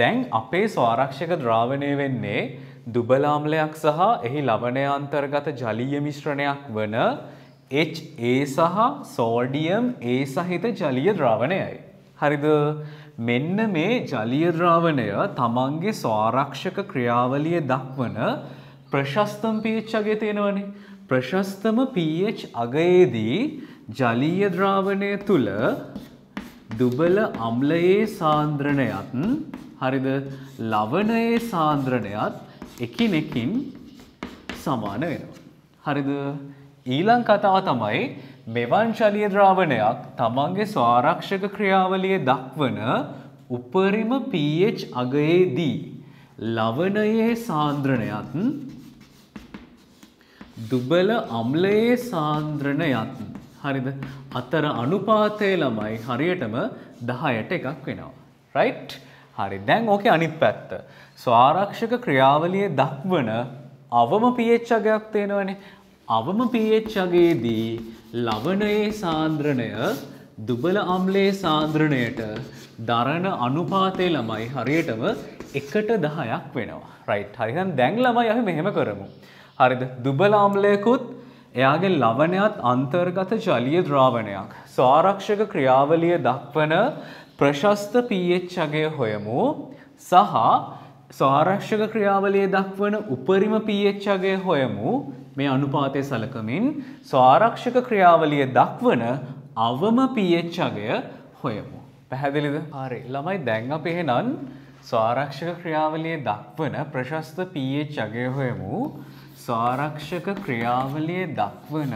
[SPEAKER 1] දැන් අපේ ස්වාරක්ෂක ද්‍රාවණය වෙන්නේ දුබල අම්ලයක් සහ එහි ලවණය අන්තර්ගත ජලීය මිශ්‍රණයක් වන HA සහ සෝඩියම් A සහිත ජලීය ද්‍රාවණයයි. හරිද? මෙන්න මේ ජලීය ද්‍රාවණය තමන්ගේ ස්වාරක්ෂක ක්‍රියාවලිය දක්වන ප්‍රශස්තම pH අගය තියෙනවනේ. ප්‍රශස්තම pH අගයේදී ජලීය ද්‍රාවණය තුල දුබල අම්ලයේ සාන්ද්‍රණයත් හරිද ලවණයේ සාන්ද්‍රණයත් එකිනෙකින් සමාන වෙනවා. හරිද? ඊළඟ කතාව තමයි මෙවන් ජලීය ද්‍රාවණයක් තමන්ගේ ස්වාරක්ෂක ක්‍රියාවලිය දක්වන උපරිම pH අගයේදී ලවණයේ සාන්ද්‍රණයත් දුබල අම්ලයේ සාන්ද්‍රණයත් හරිද අතර අනුපාතය ළමයි හරියටම 10ට එකක් වෙනවා. රයිට්? හරි. දැන් ඕකේ අනිත් පැත්ත. ස්වාරක්ෂක ක්‍රියාවලිය දක්වන අවම pH අගයක් තියෙනවනේ. අවම pH අගයේදී ලවණයේ සාන්ද්‍රණය දුබල අම්ලයේ සාන්ද්‍රණයට දරන අනුපාතය ළමයි හරියටම 1:10ක් වෙනවා. රයිට්? හරි. දැන් ළමයි අපි මෙහෙම කරමු. හරිද? දුබල අම්ලයකුත් එයාගේ ලවණයත් අන්තර්ගත ජලීය ද්‍රාවණයක්. ස්වාරක්ෂක ක්‍රියාවලිය දක්වන ප්‍රශස්ත pH අගය හොයමු සහ ස්වාරක්ෂක ක්‍රියාවලිය දක්වන උපරිම pH අගය හොයමු. මේ අනුපාතය සලකමින් ස්වාරක්ෂක ක්‍රියාවලිය දක්වන අවම pH අගය හොයමු. පැහැදිලිද? හරි. ළමයි දැන් අපි එහෙනම් ස්වාරක්ෂක ක්‍රියාවලිය දක්වන ප්‍රශස්ත pH අගය හොයමු. ස්වාරක්ෂක ක්‍රියාවලිය දක්වන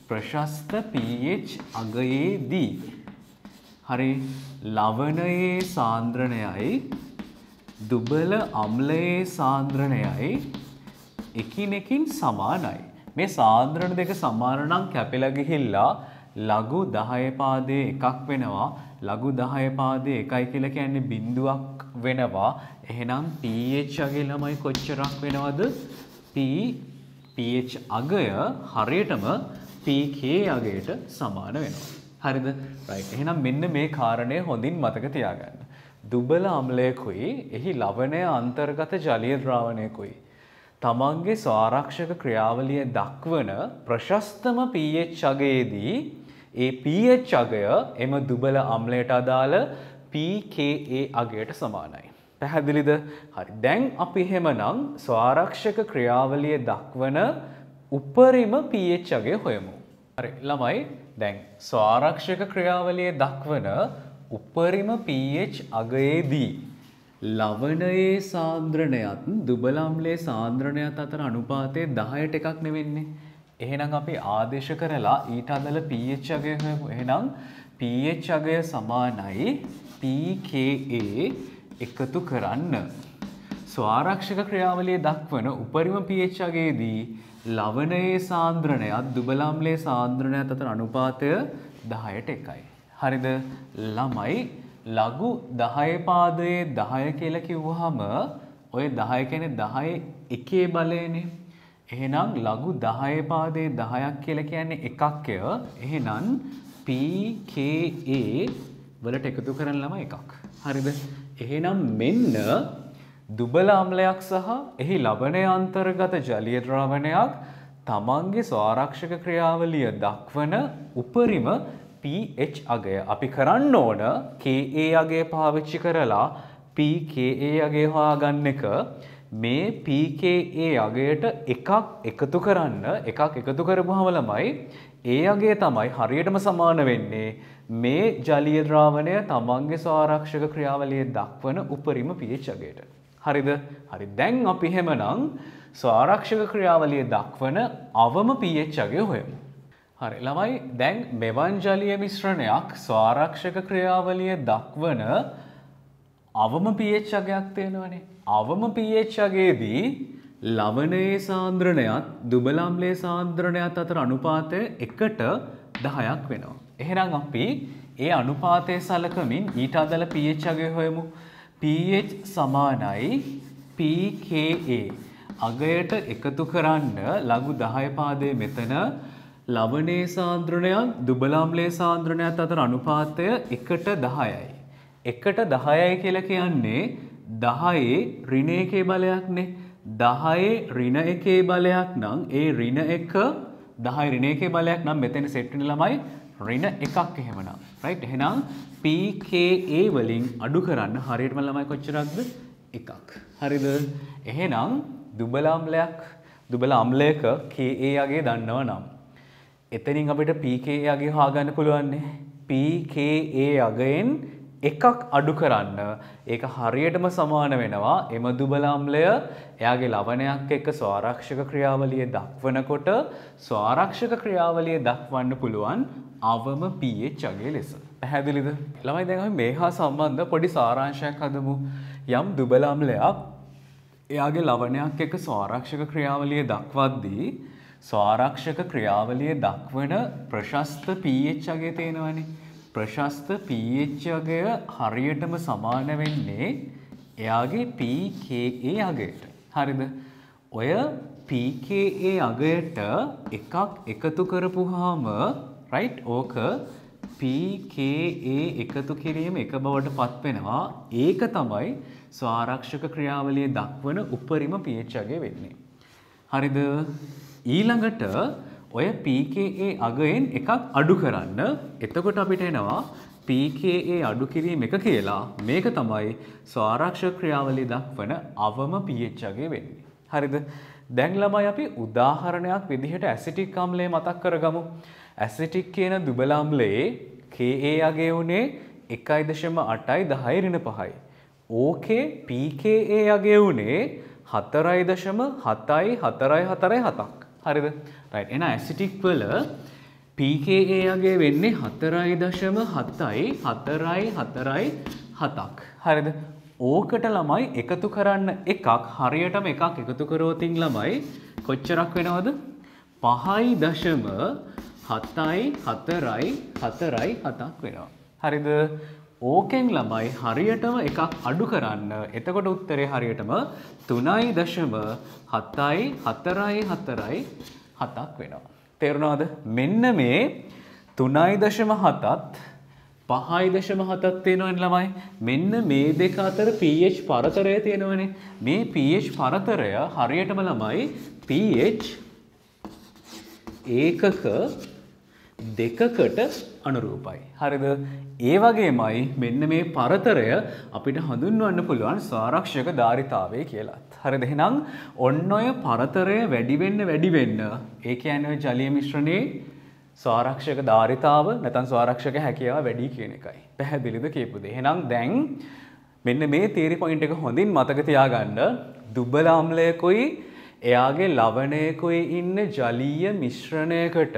[SPEAKER 1] ප්‍රශස්ත pH අගයේදී හරි ලවණයේ සාන්ද්‍රණයයි දුබල අම්ලයේ සාන්ද්‍රණයයි එකිනෙකින් සමානයි. මේ සාන්ද්‍රණ දෙක සමාන නම් කැපිලා ගිහිල්ලා ලඝු 10 පාදයේ එකක් වෙනවා. ලඝු 10 පාදයේ එකයි කියලා කියන්නේ බිඳුවක් වෙනවා. එහෙනම් pH අගය ළමයි කොච්චරක් වෙනවද? pH අගය හරියටම pK අගයට සමාන වෙනවා. හරිද? රයිට්. එහෙනම් මෙන්න මේ කාරණය හොඳින් මතක තියාගන්න. දුබල අම්ලයකුයි එහි ලවණය අන්තර්ගත ජලීය ද්‍රාවණයකුයි තමන්ගේ ස්වාරක්ෂක ක්‍රියාවලිය දක්වන ප්‍රශස්තම pH අගයේදී ඒ pH අගය එම දුබල අම්ලයට අදාළ pKa අගයට සමානයි. පැහැදිලිද? හරි. දැන් අපි එහෙමනම් ස්වාරක්ෂක ක්‍රියාවලිය දක්වන උපරිම pH අගය හොයමු. හරි ළමයි දැන් ස්වාරක්ෂක ක්‍රියාවලිය දක්වන උපරිම pH අගයේදී ලවණයේ සාන්ද්‍රණයත් දුබල අම්ලයේ සාන්ද්‍රණයත් අතර අනුපාතය 10ට එකක් නෙවෙන්නේ. එහෙනම් අපි ආදේශ කරලා ඊට අදාළ pH අගය හොයමු. එහෙනම් pH අගය සමානයි pKa එකතු කරන්න. ස්වාරක්ෂක ක්‍රියාවලිය දක්වන උපරිම pH අගයේදී ලවණයේ සාන්ද්‍රණයත් දුබල අම්ලයේ සාන්ද්‍රණයත් අතර අනුපාතය 10ට එකයි. හරිද? ළමයි ලඝු 10 පාදයේ 10 කියලා කිව්වහම ඔය 10 කියන්නේ 10 එකේ බලයනේ. එහෙනම් ලඝු 10 පාදයේ 10ක් කියලා කියන්නේ එකක්ය. එහෙනම් pKa වලට එකතු කරන ළමයි එකක්. හරිද? එහෙනම් මෙන්න දුබල අම්ලයක් සහ එහි ලවණය අන්තර්ගත ජලීය ද්‍රවණයක් තමන්ගේ ස්වාරක්ෂක ක්‍රියාවලිය දක්වන උපරිම pH අගය අපි කරන්න ඕන Ka අගය පාවිච්චි කරලා pKa අගය හොයාගන්න එක. මේ pKa අගයට එකක් එකතු කරන්න එකක් එකතු කරපුවම ළමයි ඒ අගය තමයි හරියටම සමාන වෙන්නේ මේ ජලීය ද්‍රාවණය තමන්ගේ ස්වාරක්ෂක ක්‍රියාවලිය දක්වන උපරිම pH අගයට. හරිද? හරි. දැන් අපි එහෙමනම් ස්වාරක්ෂක ක්‍රියාවලිය දක්වන අවම pH අගය හොයමු. හරි ළමයි දැන් මෙවන් ජලීය මිශ්‍රණයක් ස්වාරක්ෂක ක්‍රියාවලිය දක්වන අවම pH අගයක් තියෙනවනේ. අවම pH අගයේදී ලවණයේ සාන්ද්‍රණයත් දුබල අම්ලයේ සාන්ද්‍රණයත් අතර අනුපාතය 1ට 10ක් වෙනවා. එහෙනම් අපි ඒ අනුපාතය සලකමින් ඊට අදාළ pH අගය හොයමු. pH සමානයි pKa අගයට එකතු කරන්න ලඝු 10 පාදයේ මෙතන ලවණයේ සාන්ද්‍රණයත් දුබල අම්ලයේ සාන්ද්‍රණයත් අතර අනුපාතය 1ට 10යි. 1ට 10යි කියලා කියන්නේ 10 ඍණ 1 බලයක්නේ. 10 ඍණ 1 බලයක් නම් ඒ ඍණ 1 10 ඍණ 1 බලයක් නම් මෙතන සෙට් වෙන ළමයි ඍණ 1ක් එහෙමනම්. රයිට්? එහෙනම් pKa වලින් අඩු කරන්න හරියටම ළමයි කොච්චරක්ද? 1ක්. හරිද? එහෙනම් දුබල අම්ලයක Ka අගය දන්නව නම් එතනින් අපිට pKa අගය හොයාගන්න පුළුවන් නේ. pKa අගයෙන් එකක් අඩු කරන්න ඒක හරියටම සමාන වෙනවා එම දුබල අම්ලය එයාගේ ලවණයක් එක්ක ස්වාරක්ෂක ක්‍රියාවලිය දක්වනකොට ස්වාරක්ෂක ක්‍රියාවලිය දක්වන්න පුළුවන් අවම pH අගය ලෙස. පැහැදිලිද? ළමයි දැන් අපි මේ හා සම්බන්ධ පොඩි සාරාංශයක් හදමු. යම් දුබල අම්ලයක් එයාගේ ලවණයක් එක්ක ස්වාරක්ෂක ක්‍රියාවලිය දක්වද්දී ස්වාරක්ෂක ක්‍රියාවලිය දක්වන ප්‍රශස්ත pH අගය තියෙනවනේ. ප්‍රශස්ත pH අගය හරියටම සමාන වෙන්නේ එයාගේ pKa අගයට. හරිද? ඔය pKa අගයට එකක් එකතු කරපුවාම රයිට් ඕක pKa එකතු කිරීම එක බවට පත් වෙනවා. ඒක තමයි ස්වාරක්ෂක ක්‍රියාවලිය දක්වන උපරිම pH අගය වෙන්නේ. හරිද? ඊළඟට ඔය pKa අගයෙන් එකක් අඩු කරන්න. එතකොට අපිට එනවා pKa අඩු කිරීම එක කියලා. මේක තමයි ස්වාරක්ෂක ක්‍රියාවලිය දක්වන අවම pH අගය වෙන්නේ. හරිද? දැන් ළමයි අපි උදාහරණයක් විදිහට ඇසිටික් අම්ලය මතක් කරගමු. ඇසිටික් කියන දුබල අම්ලයේ Ka අගය උනේ 1.8යි 10 ඍණ 5යි. ඕකේ pKa අගය උනේ 4.74447ක්. හරිද? රයිට්. එහෙනම් ඇසිටික් වල pKa අගය වෙන්නේ 4.74447ක්. හරිද? ඕකට ළමයි එකතු කරන්න එකක් හරියටම එකක් එකතු කරවතින් ළමයි කොච්චරක් වෙනවද? 5.74447ක් වෙනවා. හරිද? ඕකෙන් ළමයි හරියටම එකක් අඩු කරන්න. එතකොට උත්තරේ හරියටම 3.7447ක් වෙනවා. තේරුණාද? මෙන්න මේ 3.7ත් 5.7ක් තියෙනවනේ ළමයි. මෙන්න මේ දෙක අතර pH පරතරය තියෙනවනේ. මේ pH පරතරය හරියටම ළමයි pH ඒකක දෙකකට අනුරූපයි. හරිද? ඒ වගේමයි මෙන්න මේ පරතරය අපිට හඳුන්වන්න පුළුවන් ස්වාරක්ෂක ධාරිතාවය කියලා. හරිද? එහෙනම් ඔන්න ඔය පරතරය වැඩි වෙන්න ඒ කියන්නේ ජලීය මිශ්‍රණයේ ස්වාරක්ෂක ධාරිතාව නැත්නම් ස්වාරක්ෂක හැකියාව වැඩි කියන එකයි. පැහැදිලිද කියපු දේ. එහෙනම් දැන් මෙන්න මේ තියරි පොයින්ට් එක හොඳින් මතක තියාගන්න. දුබල ආම්ලයකුයි එයාගේ ලවණයකුයි ඉන්න ජලීය මිශ්‍රණයකට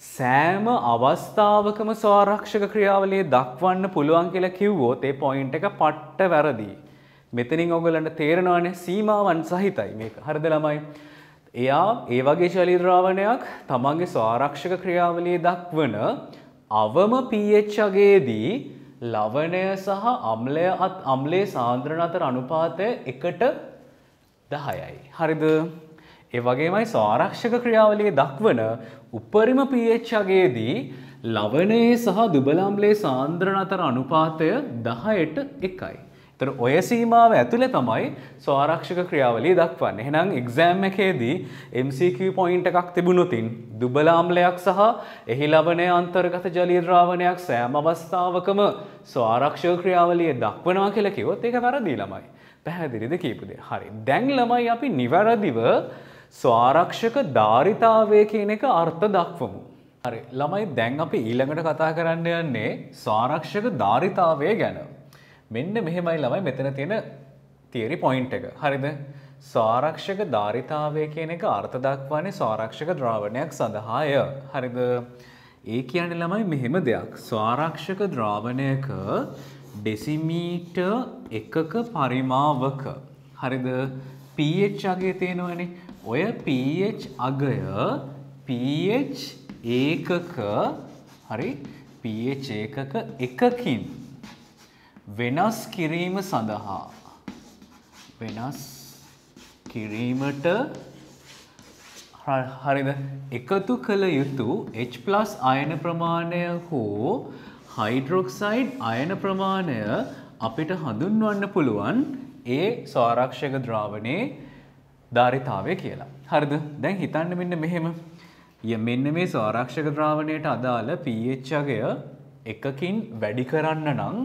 [SPEAKER 1] සෑම අවස්ථාවකම ස්වාරක්ෂක ක්‍රියාවලිය දක්වන්න පුළුවන් කියලා කිව්වොත් ඒ පොයින්ට් එක පට්ට වැරදි. මෙතනින් ඔයගලන්ට තේරෙනවානේ සීමාවන් සහිතයි මේක. හරිද ළමයි? එයා ඒ වගේ ජලීය ද්‍රාවණයක් තමන්ගේ ස්වාරක්ෂක ක්‍රියාවලිය දක්වන අවම pH අගයේදී ලවණය සහ අම්ලයේ සාන්ද්‍රණ අතර අනුපාතය 1:10යි. හරිද? ඒ වගේමයි ස්වාරක්ෂක ක්‍රියාවලිය දක්වන උපරිම pH අගයේදී ලවණයේ සහ දුබල අම්ලයේ සාන්ද්‍රණ අතර අනුපාතය 10:1යි. ඒතර ඔය සීමාව ඇතුලේ තමයි ස්වාරක්ෂක ක්‍රියාවලිය දක්වන්නේ. එහෙනම් එක්සෑම් එකේදී MCQ පොයින්ට් එකක් තිබුණොතින් දුබල අම්ලයක් සහ එහි ලවණය අන්තර්ගත ජලීය ද්‍රාවණයක් සෑම අවස්ථාවකම ස්වාරක්ෂක ක්‍රියාවලිය දක්වනවා කියලා කිව්වොත් ඒක වැරදි ළමයි. පැහැදිලිද කියපු දේ? හරි. දැන් ළමයි අපි නිවැරදිව ස්වාරක්ෂක ධාරිතාවය කියන එක අර්ථ දක්වමු. හරි. ළමයි දැන් අපි ඊළඟට කතා කරන්න යන්නේ ස්වාරක්ෂක ධාරිතාවය ගැන. මෙන්න මෙහෙමයි ළමයි මෙතන තියෙන තියරි පොයින්ට් එක. හරිද? ස්වාරක්ෂක ධාරිතාවය කියන එක අර්ථ දක්වන්නේ ස්වාරක්ෂක ද්‍රාවණයක් සඳහාය. හරිද? ඒ කියන්නේ ළමයි මෙහෙම දෙයක්. ස්වාරක්ෂක ද්‍රාවණයක ඩෙසිමීටර් එකක පරිමාවක. හරිද? pH අගය තියෙනවනේ. ඔය pH අගය pH ඒකක හරි pH ඒකක එකකින් වෙනස් කිරීම සඳහා වෙනස් කිරීමට හරිද එකතු කළ යුතු H+ අයන ප්‍රමාණය හෝ හයිඩ්‍රොක්සයිඩ් අයන ප්‍රමාණය අපිට හඳුන්වන්න පුළුවන් ඒ ස්වාරක්ෂක ද්‍රාවණයේ ධාරිතාවය කියලා. හරිද? දැන් හිතන්න මෙන්න මෙහෙම. මෙන්න මේ ස්වාරක්ෂක ද්‍රාවණයට අදාළ pH අගය එකකින් වැඩි කරන්න නම්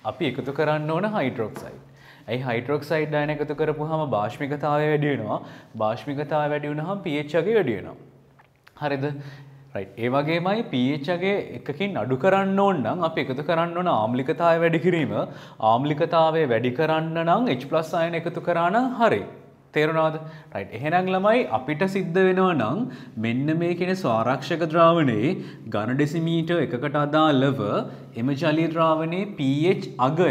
[SPEAKER 1] අපි එකතු කරන්න ඕන හයිඩ්‍රොක්සයිඩ්. ඇයි හයිඩ්‍රොක්සයිඩ් අයන එකතු කරපුවාම භාෂ්මිකතාවය වැඩි වෙනවා. භාෂ්මිකතාවය වැඩි වුණාම pH අගය වැඩි වෙනවා. හරිද? right. ඒ වගේමයි pH අගය එකකින් අඩු කරන්න ඕන නම් අපි එකතු කරන්න ඕන ආම්ලිකතාවය වැඩි කිරීම. ආම්ලිකතාවය වැඩි කරන්න නම් H+ අයන එකතු කරා නම් හරි. තේරුණාද? right. එහෙනම් ළමයි අපිට සිද්ධ වෙනවා නම් මෙන්න මේ කියන ස්වාරක්ෂක ද්‍රාවණයේ ඝන ඩෙසිමීටර් එකකට අදාළව එම ජලීය ද්‍රාවණයේ pH අගය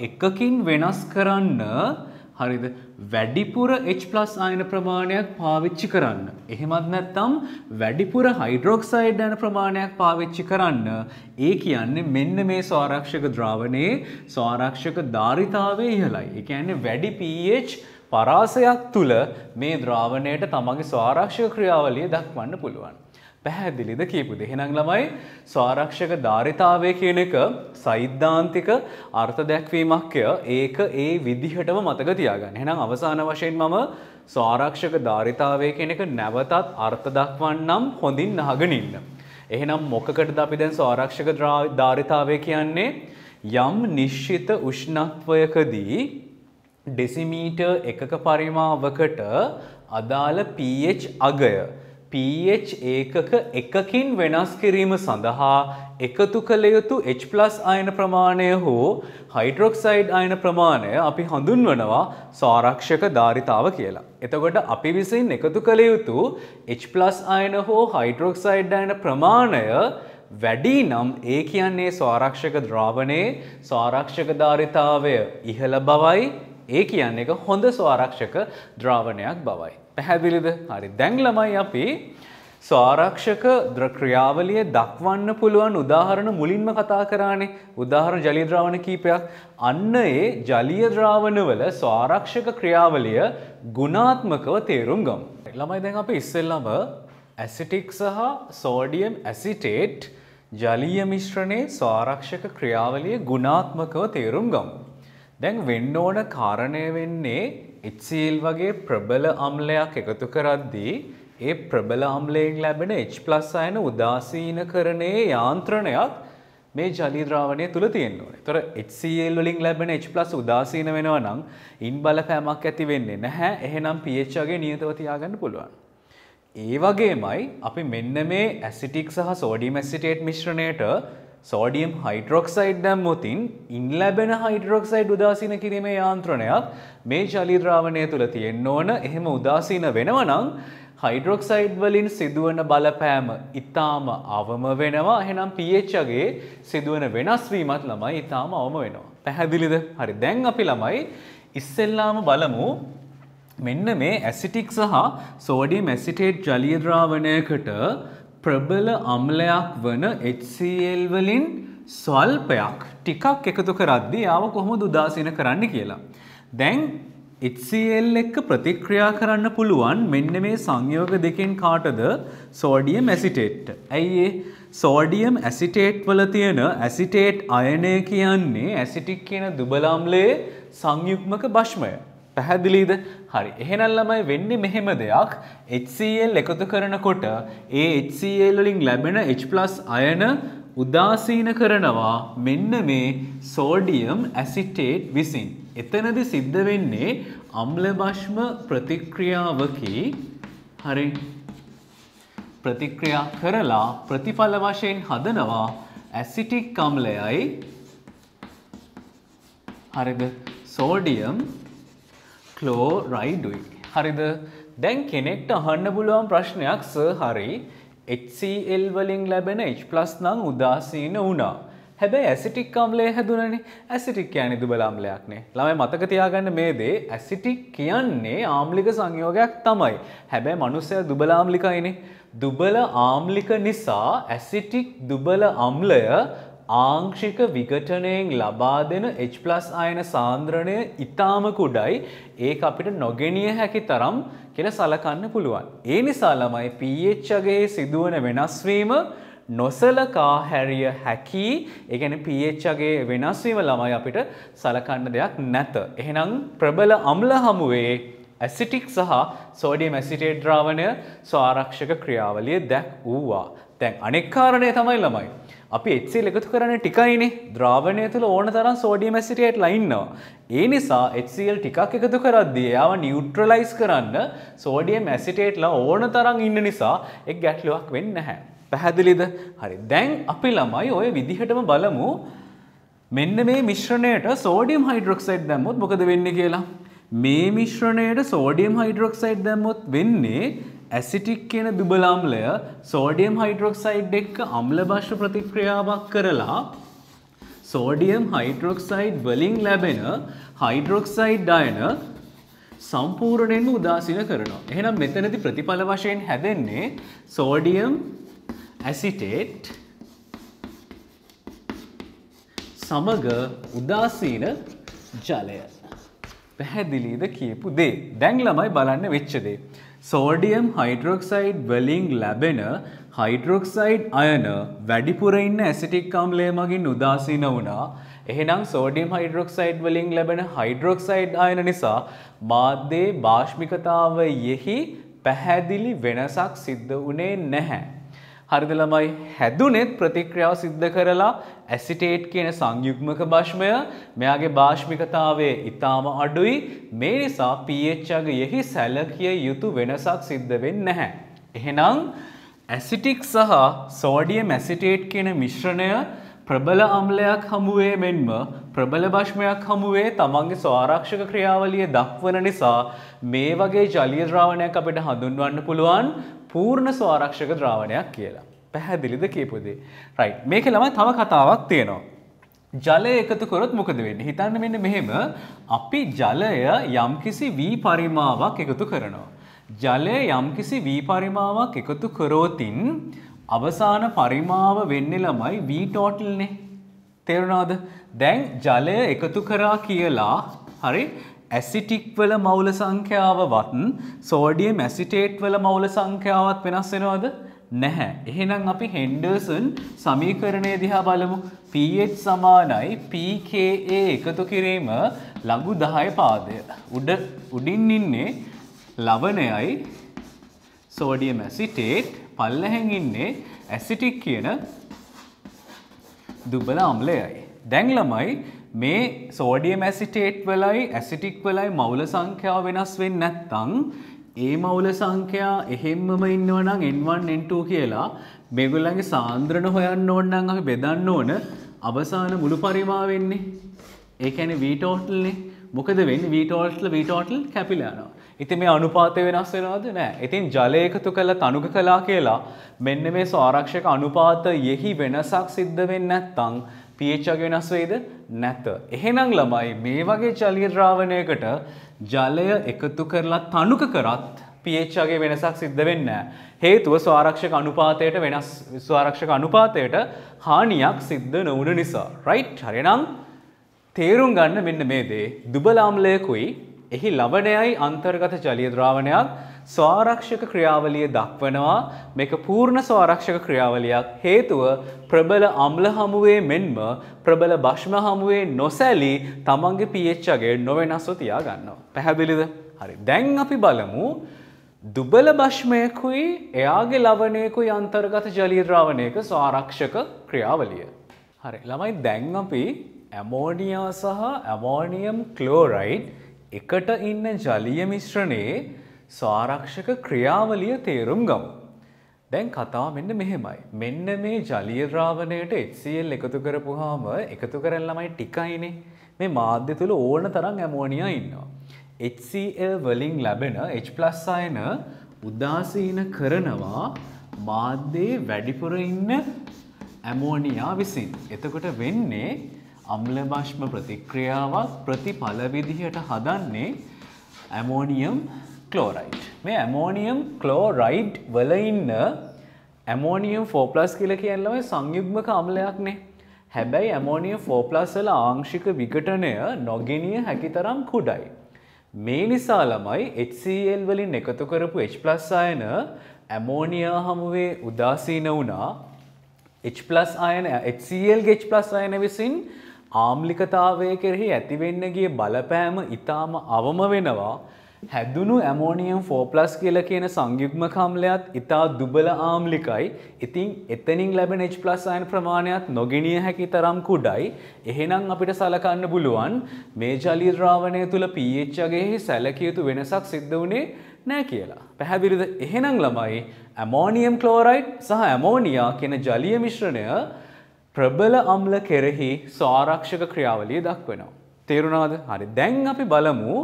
[SPEAKER 1] එකකින් වෙනස් කරන්න හරිද? වැඩිපුර H+ අයන ප්‍රමාණයක් පාවිච්චි කරන්න. එහෙමත් නැත්නම් වැඩිපුර හයිඩ්‍රොක්සයිඩ් අයන ප්‍රමාණයක් පාවිච්චි කරන්න. ඒ කියන්නේ මෙන්න මේ ස්වාරක්ෂක ද්‍රාවණයේ ස්වාරක්ෂක ධාරිතාවය ඉහළයි. ඒ කියන්නේ වැඩි pH පරාසයක් තුල මේ ද්‍රාවණයට තමගේ ස්වාරක්ෂක ක්‍රියාවලිය දක්වන්න පුළුවන්. පැහැදිලිද කියපු දේ? එහෙනම් ළමයි ස්වාරක්ෂක ධාරිතාවය කියන එක සෛද්ධාන්තික අර්ථ දැක්වීමක්ය. ඒක ඒ විදිහටම මතක තියාගන්න. එහෙනම් අවසාන වශයෙන් මම ස්වාරක්ෂක ධාරිතාවය කියන එක නැවතත් අර්ථ දක්වන්නම් හොඳින් අහගෙන ඉන්න. එහෙනම් මොකකටද අපි දැන් ස්වාරක්ෂක ධාරිතාවය කියන්නේ? යම් නිශ්චිත උෂ්ණත්වයකදී ඩෙසිමීටර් එකක පරිමාවකට අදාළ pH අගය pH ඒකක එකකින් වෙනස් කිරීම සඳහා එකතු කළ යුතු H+ අයන ප්‍රමාණය හෝ හයිඩ්‍රොක්සයිඩ් අයන ප්‍රමාණය අපි හඳුන්වනවා ස්වාරක්ෂක ධාරිතාව කියලා. එතකොට අපි විසින් එකතු කළ යුතු H+ අයන හෝ හයිඩ්‍රොක්සයිඩ් අයන ප්‍රමාණය වැඩි නම් ඒ කියන්නේ ස්වාරක්ෂක ද්‍රාවණයේ ස්වාරක්ෂක ධාරිතාවය ඉහළ බවයි. ඒ කියන්නේ එක හොඳ ස්වාරක්ෂක ද්‍රාවණයක් බවයි. පැහැදිලිද? හරි. දැන් ළමයි අපි ස්වාරක්ෂක ක්‍රියාවලිය දක්වන්න පුළුවන් උදාහරණ මුලින්ම කතා කරානේ. උදාහරණ ජලීය ද්‍රාවණ කීපයක්. අන්න ඒ ජලීය ද්‍රාවණවල ස්වාරක්ෂක ක්‍රියාවලිය ගුණාත්මකව තේරුම් ගමු. ළමයි දැන් අපි ඉස්සෙල්ලාම ඇසිටික් සහ සෝඩියම් ඇසිටේට් ජලීය මිශ්‍රණයේ ස්වාරක්ෂක ක්‍රියාවලිය ගුණාත්මකව තේරුම් ගමු. දැන් වෙන්න ඕන කාරණය වෙන්නේ HCl වගේ ප්‍රබල අම්ලයක් එකතු කරද්දී ඒ ප්‍රබල අම්ලයෙන් ලැබෙන H+ අයන උදාසීනකරණයේ යාන්ත්‍රණයක් මේ ජලීය ද්‍රාවණය තුල තියෙන්න ඕනේ. ඒතර HCl වලින් ලැබෙන H+ උදාසීන වෙනවා නම් ඉන් බලපෑමක් ඇති වෙන්නේ නැහැ. එහෙනම් pH අගය නියතව තියාගන්න පුළුවන්. ඒ වගේමයි අපි මෙන්න මේ ඇසිටික් සහ සෝඩියම් ඇසිටේට් මිශ්‍රණයට සෝඩියම් හයිඩ්‍රොක්සයිඩ් දැම්මොත් ඉන් ලැබෙන හයිඩ්‍රොක්සයිඩ් උදාසීන කිරීමේ යාන්ත්‍රණයක් මේ ජලීය ද්‍රාවණය තුල තියෙන්න ඕන. එහෙම උදාසීන වෙනවා නම් හයිඩ්‍රොක්සයිඩ් වලින් සිදුවන බලපෑම ඊටාම අවම වෙනවා. එහෙනම් pH අගේ සිදුවන වෙනස් වීමත් ළමයි ඊටාම අවම වෙනවා. පැහැදිලිද? හරි. දැන් අපි ළමයි ඉස්සෙල්ලාම බලමු මෙන්න මේ ඇසිටික් සහ සෝඩියම් ඇසිටේට් ජලීය ද්‍රාවණයකට ප්‍රබල අම්ලයක් වන HCl වලින් ස්වල්පයක් ටිකක් එකතු කරද්දී ආව කොහොමද උදාසීන කරන්න කියලා. දැන් HCl එක්ක ප්‍රතික්‍රියා කරන්න පුළුවන් මෙන්න මේ සංයෝග දෙකෙන් කාටද? Sodium acetate. ඇයි ඒ සෝඩියම් ඇසිටේට් වල තියෙන ඇසිටේට් අයනය කියන්නේ ඇසිටික් කියන දුබල අම්ලයේ සංයුග්මක භෂ්මය. පැහැදිලිද? හරි. එහෙනම් ළමයි වෙන්නේ මෙහෙම දෙයක්. HCl එකතු කරනකොට ඒ HCl වලින් ලැබෙන H+ අයන උදාසීන කරනවා මෙන්න මේ සෝඩියම් ඇසිටේට් විසින්. එතනදී සිද්ධ වෙන්නේ අම්ල භෂ්ම ප්‍රතික්‍රියාවකි. හරි. ප්‍රතික්‍රියා කරලා ප්‍රතිඵල වශයෙන් හදනවා ඇසිටික් අම්ලයයි හරිද සෝඩියම් ක්ලෝරයිඩුයි. හරිද? දැන් කෙනෙක්ට අහන්න පුළුවන් ප්‍රශ්නයක් සර් හරි HCl වලින් ලැබෙන H+ නම් උදාසීන වුණා. හැබැයි ඇසිටික් අම්ලය හැදුණනේ. ඇසිටික් කියන්නේ දුබල අම්ලයක්නේ. ළමයි මතක තියාගන්න මේ දේ ඇසිටික් කියන්නේ ආම්ලික සංයෝගයක් තමයි. හැබැයි මනුස්සයා දුබල ආම්ලිකයිනේ. දුබල ආම්ලික නිසා ඇසිටික් දුබල අම්ලය ආංශික විඝටනයෙන් ලබා දෙන H+ අයන සාන්ද්‍රණය ඊටාම කුඩයි. ඒක අපිට නොගෙනිය හැකි තරම් කියලා සලකන්න පුළුවන්. ඒ නිසා ළමයි pH අගයේ සිදුවන වෙනස් වීම නොසලකා හැරිය හැකි. ඒ කියන්නේ pH අගයේ වෙනස් වීම ළමයි අපිට සලකන්න දෙයක් නැත. එහෙනම් ප්‍රබල අම්ල හමුවේ ඇසිටික් සහ සෝඩියම් ඇසිටේට් ද්‍රාවණය ස්වාරක්ෂක ක්‍රියාවලිය දැක්වුවා. දැන් අනෙක් කාරණය තමයි ළමයි අපි HCl එකතු කරන්නේ ටිකයිනේ. ද්‍රාවණය තුළ ඕන තරම් සෝඩියම් ඇසිටේට්ලා ඉන්නවා. ඒ නිසා HCl ටිකක් එකතු කරද්දී එයාව නියුට්‍රලයිස් කරන්න සෝඩියම් ඇසිටේට්ලා ඕන තරම් ඉන්න නිසා එක් ගැටලුවක් වෙන්නේ නැහැ. පැහැදිලිද? හරි. දැන් අපි ළමයි ওই විදිහටම බලමු මෙන්න මේ මිශ්‍රණයට සෝඩියම් හයිඩ්‍රොක්සයිඩ් දැම්මොත් මොකද වෙන්නේ කියලා. මේ මිශ්‍රණයට සෝඩියම් හයිඩ්‍රොක්සයිඩ් දැම්මොත් වෙන්නේ ඇසිටික් කියන දුබල අම්ලය සෝඩියම් හයිඩ්‍රොක්සයිඩ් එක්ක අම්ල භෂ්ම ප්‍රතික්‍රියාවක් කරලා සෝඩියම් හයිඩ්‍රොක්සයිඩ් වලින් ලැබෙන හයිඩ්‍රොක්සයිඩ් අයන සම්පූර්ණයෙන්ම උදාසීන කරනවා. එහෙනම් මෙතනදී ප්‍රතිඵල වශයෙන් හැදෙන්නේ සෝඩියම් ඇසිටේට් සමග උදාසීන ජලය. පැහැදිලිද කියපු දේ? දැන් ළමයි බලන්න වෙච්ච දේ. සෝඩියම් හයිඩ්‍රොක්සයිඩ් වලින් ලැබෙන හයිඩ්‍රොක්සයිඩ් අයන වැඩිපුර ඉන්න ඇසිටික් අම්ලය මගින් උදාසීන වුණා. එහෙනම් සෝඩියම් හයිඩ්‍රොක්සයිඩ් වලින් ලැබෙන හයිඩ්‍රොක්සයිඩ් අයන නිසා මාධ්‍යයේ භාෂ්මිකතාවයෙහි පැහැදිලි වෙනසක් සිද්ධ වුණේ නැහැ. හරිද ළමයි? හැදුනෙත් ප්‍රතික්‍රියාව සිද්ධ කරලා ඇසිටේට් කියන සංයුග්මක භෂ්මය මෙයාගේ භාෂ්මිකතාවය ඊටාම අඩුයි. මේ නිසා pH අගයෙහි සැලකිය යුතු වෙනසක් සිද්ධ වෙන්නේ නැහැ. එහෙනම් ඇසිටික් සහ සෝඩියම් ඇසිටේට් කියන මිශ්‍රණය ප්‍රබල අම්ලයක් හමුවේ මෙන්ම ප්‍රබල භෂ්මයක් හමුවේ තමන්ගේ ස්වාරක්ෂක ක්‍රියාවලිය දක්වන නිසා මේ වගේ ජලීය ද්‍රාවණයක් අපිට හඳුන්වන්න පුළුවන් පූර්ණ ස්වාරක්ෂක ද්‍රාවණයක් කියලා. පැහැදිලිද කියපු දේ? රයිට්. මේකේ ළමයි තව කතාවක් තියෙනවා. ජලය එකතු කරොත් මොකද වෙන්නේ? හිතන්න මෙන්න මෙහෙම අපි ජලය යම්කිසි V පරිමාවක් එකතු කරනවා. ජලය යම්කිසි V පරිමාවක් එකතු කරොතින් අවසාන පරිමාව වෙන්නේ ළමයි V total නේ. තේරුණාද? දැන් ජලය එකතු කරා කියලා හරි ඇසිටික් වල මවුල සංඛ්‍යාවවත් සෝඩියම් ඇසිටේට් වල මවුල සංඛ්‍යාවත් වෙනස් වෙනවද? නැහැ. එහෙනම් අපි හෙන්ඩර්සන් සමීකරණය දිහා බලමු. pH සමානයි pKa එකතු කිරීම ලඝු 10 පාදය. උඩින් ඉන්නේ ලවණයයි සෝඩියම් ඇසිටේට්, පල්ලෙහෙන් ඉන්නේ ඇසිටික් කියන දුබල අම්ලයයි. දැන් ළමයි මේ සෝඩියම් ඇසිටේට් වලයි ඇසිටික් වලයි මවුල සංඛ්‍යාව වෙනස් වෙන්නේ නැත්නම් ඒ මවුල සංඛ්‍යා එහෙම්මම ඉන්නවා නම් n1 n2 කියලා මේගොල්ලන්ගේ සාන්ද්‍රණ හොයන්න ඕන නම් අපි බෙදන්න ඕන අවසාන මුළු පරිමාවෙන්නේ. ඒ කියන්නේ v total නේ. මොකද වෙන්නේ v total කැපිලා යනවා. ඉතින් මේ අනුපාතය වෙනස් වෙනවද? නෑ. ඉතින් ජලය එකතු කළා තනුක කළා කියලා මෙන්න මේ ස්වාරක්ෂක අනුපාතයෙහි වෙනසක් සිද්ධ වෙන්නේ නැත්නම් pH එක වෙනස් වෙයිද? නැත. එහෙනම් ළමයි මේ වගේ ජලීය ද්‍රාවණයකට ජලය එකතු කරලා තනුක කරත් pH එකේ වෙනසක් සිද්ධ වෙන්නේ නැහැ. හේතුව ස්වාරක්ෂක අනුපාතයට හානියක් සිද්ධ නොවුන නිසා. right? හරිනම් තේරුම් ගන්න මෙන්න මේ දේ. දුබල ආම්ලයකුයි එහි ලවණයයි අන්තර්ගත ජලීය ද්‍රාවණයක් ස්වාරක්ෂක ක්‍රියාවලිය දක්වනවා. මේක පූර්ණ ස්වාරක්ෂක ක්‍රියාවලියක්. හේතුව ප්‍රබල අම්ල හමුවේ මෙන්ම ප්‍රබල භෂ්ම හමුවේ නොසැලී තමන්ගේ pH එක නොවෙනස්ව තියා ගන්නවා. පැහැදිලිද? හරි. දැන් අපි බලමු දුබල භෂ්මයකුයි එයාගේ ලවණයකුයි අන්තර්ගත ජලීය ද්‍රාවණයක ස්වාරක්ෂක ක්‍රියාවලිය. හරි. ළමයි දැන් අපි ඇමෝනියා සහ ඇමෝනියම් ක්ලෝරයිඩ් එකට ඉන්න ජලීය මිශ්‍රණයේ ස්වාරක්ෂක ක්‍රියාවලිය තේරුම් ගමු. දැන් කතාව මෙන්න මෙහෙමයි. මෙන්න මේ ජලීය ද්‍රාවණයට HCl එකතු කරපුවාම එකතු කරන ළමයි ටිකයිනේ. මේ මාධ්‍ය තුල ඕන තරම් ඇමෝනියා ඉන්නවා. HCl වලින් ලැබෙන H+ අයන උදාසීන කරනවා මාධ්‍යයේ වැඩිපුර ඉන්න ඇමෝනියා විසින්. එතකොට වෙන්නේ අම්ල භෂ්ම ප්‍රතික්‍රියාවක් ප්‍රතිඵල විදිහට හදන්නේ ඇමෝනියම් ක්ලෝරයිඩ්. මේ ඇමෝනියම් ක්ලෝරයිඩ් වල ඉන්න ඇමෝනියම් 4+ කියලා කියන්නේ සංයුග්මක අම්ලයක්නේ. හැබැයි ඇමෝනියම් 4+ වල ආංශික විඝටනය නොගෙනිය හැකි තරම් කුඩයි. මේ නිසා ළමයි HCl වලින් එකතු කරපු H+ අයන ඇමෝනියා හමුවේ උදාසීන වුණා. HCl ගේ H+ අයන විසින් ආම්ලිකතාවය කෙරෙහි ඇතිවෙන්න ගිය බලපෑම ඊටාම අවම වෙනවා. හැදුණු ඇමෝනියම් 4+ කියලා කියන සංයුග්මක අම්ලයත් ඊටා දුබල ආම්ලිකයි. ඉතින් එතනින් ලැබෙන H+ අයන ප්‍රමාණයත් නොගෙනිය හැකි තරම් කුඩයි. එහෙනම් අපිට සලකන්න පුළුවන් මේ ජලීය ද්‍රාවණය තුල pH එකේ සැලකිය යුතු වෙනසක් සිද්ධ වුණේ නැහැ කියලා. පැහැදිලිද? එහෙනම් ළමයි ඇමෝනියම් ක්ලෝරයිඩ් සහ ඇමෝනියා කියන ජලීය මිශ්‍රණය ප්‍රබල අම්ල කෙරෙහි ස්වාරක්ෂක ක්‍රියාවලිය දක්වනවා. තේරුණාද? හරි. දැන් අපි බලමු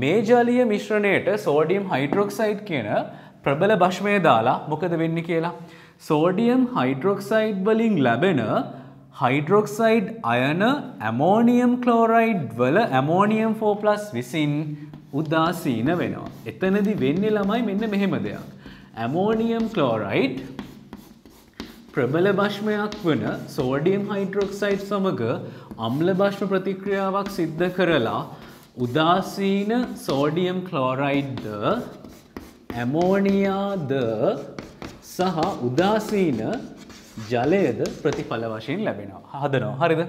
[SPEAKER 1] මේ ජලීය මිශ්‍රණයට සෝඩියම් හයිඩ්‍රොක්සයිඩ් කියන ප්‍රබල භෂ්මය දාලා මොකද වෙන්නේ කියලා. සෝඩියම් හයිඩ්‍රොක්සයිඩ් වලින් ලැබෙන හයිඩ්‍රොක්සයිඩ් අයන ඇමෝනියම් ක්ලෝරයිඩ් වල ඇමෝනියම් 4+ විසින් උදාසීන වෙනවා. එතනදි වෙන්නේ ළමයි මෙන්න මෙහෙම දෙයක්. ඇමෝනියම් ක්ලෝරයිඩ් ප්‍රබල භෂ්මයක් වන සෝඩියම් හයිඩ්‍රොක්සයිඩ් සමග අම්ල භෂ්ම ප්‍රතික්‍රියාවක් සිද්ධ කරලා උදාසීන සෝඩියම් ක්ලෝරයිඩ්ද ඇමෝනියාද සහ උදාසීන ජලයද ප්‍රතිඵල වශයෙන් ලැබෙනවා. හදනවා. හරිද?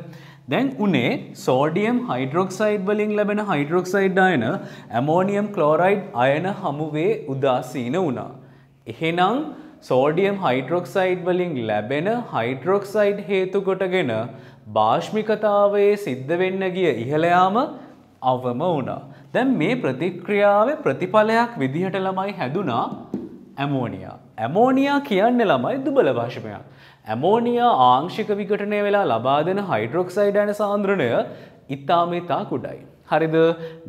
[SPEAKER 1] දැන් උනේ සෝඩියම් හයිඩ්‍රොක්සයිඩ් වලින් ලැබෙන හයිඩ්‍රොක්සයිඩ් අයන ඇමෝනියම් ක්ලෝරයිඩ් අයන හමුවේ උදාසීන වුණා. එහෙනම් සෝඩියම් හයිඩ්‍රොක්සයිඩ් වලින් ලැබෙන හයිඩ්‍රොක්සයිඩ් හේතු කොටගෙන භාෂ්මිකතාවයේ සිද්ධ වෙන්න ගිය ඉහළ යාම අවම වුණා. දැන් මේ ප්‍රතික්‍රියාවේ ප්‍රතිඵලයක් විදිහට ළමයි හැදුනා ඇමෝනියා. ඇමෝනියා කියන්නේ ළමයි දුබල භෂ්මයක්. ඇමෝනියා ආංශික විඝටනය වෙලා ලබා දෙන හයිඩ්‍රොක්සයිඩ් යන සාන්ද්‍රණය ඉතා කුඩයි. හරිද?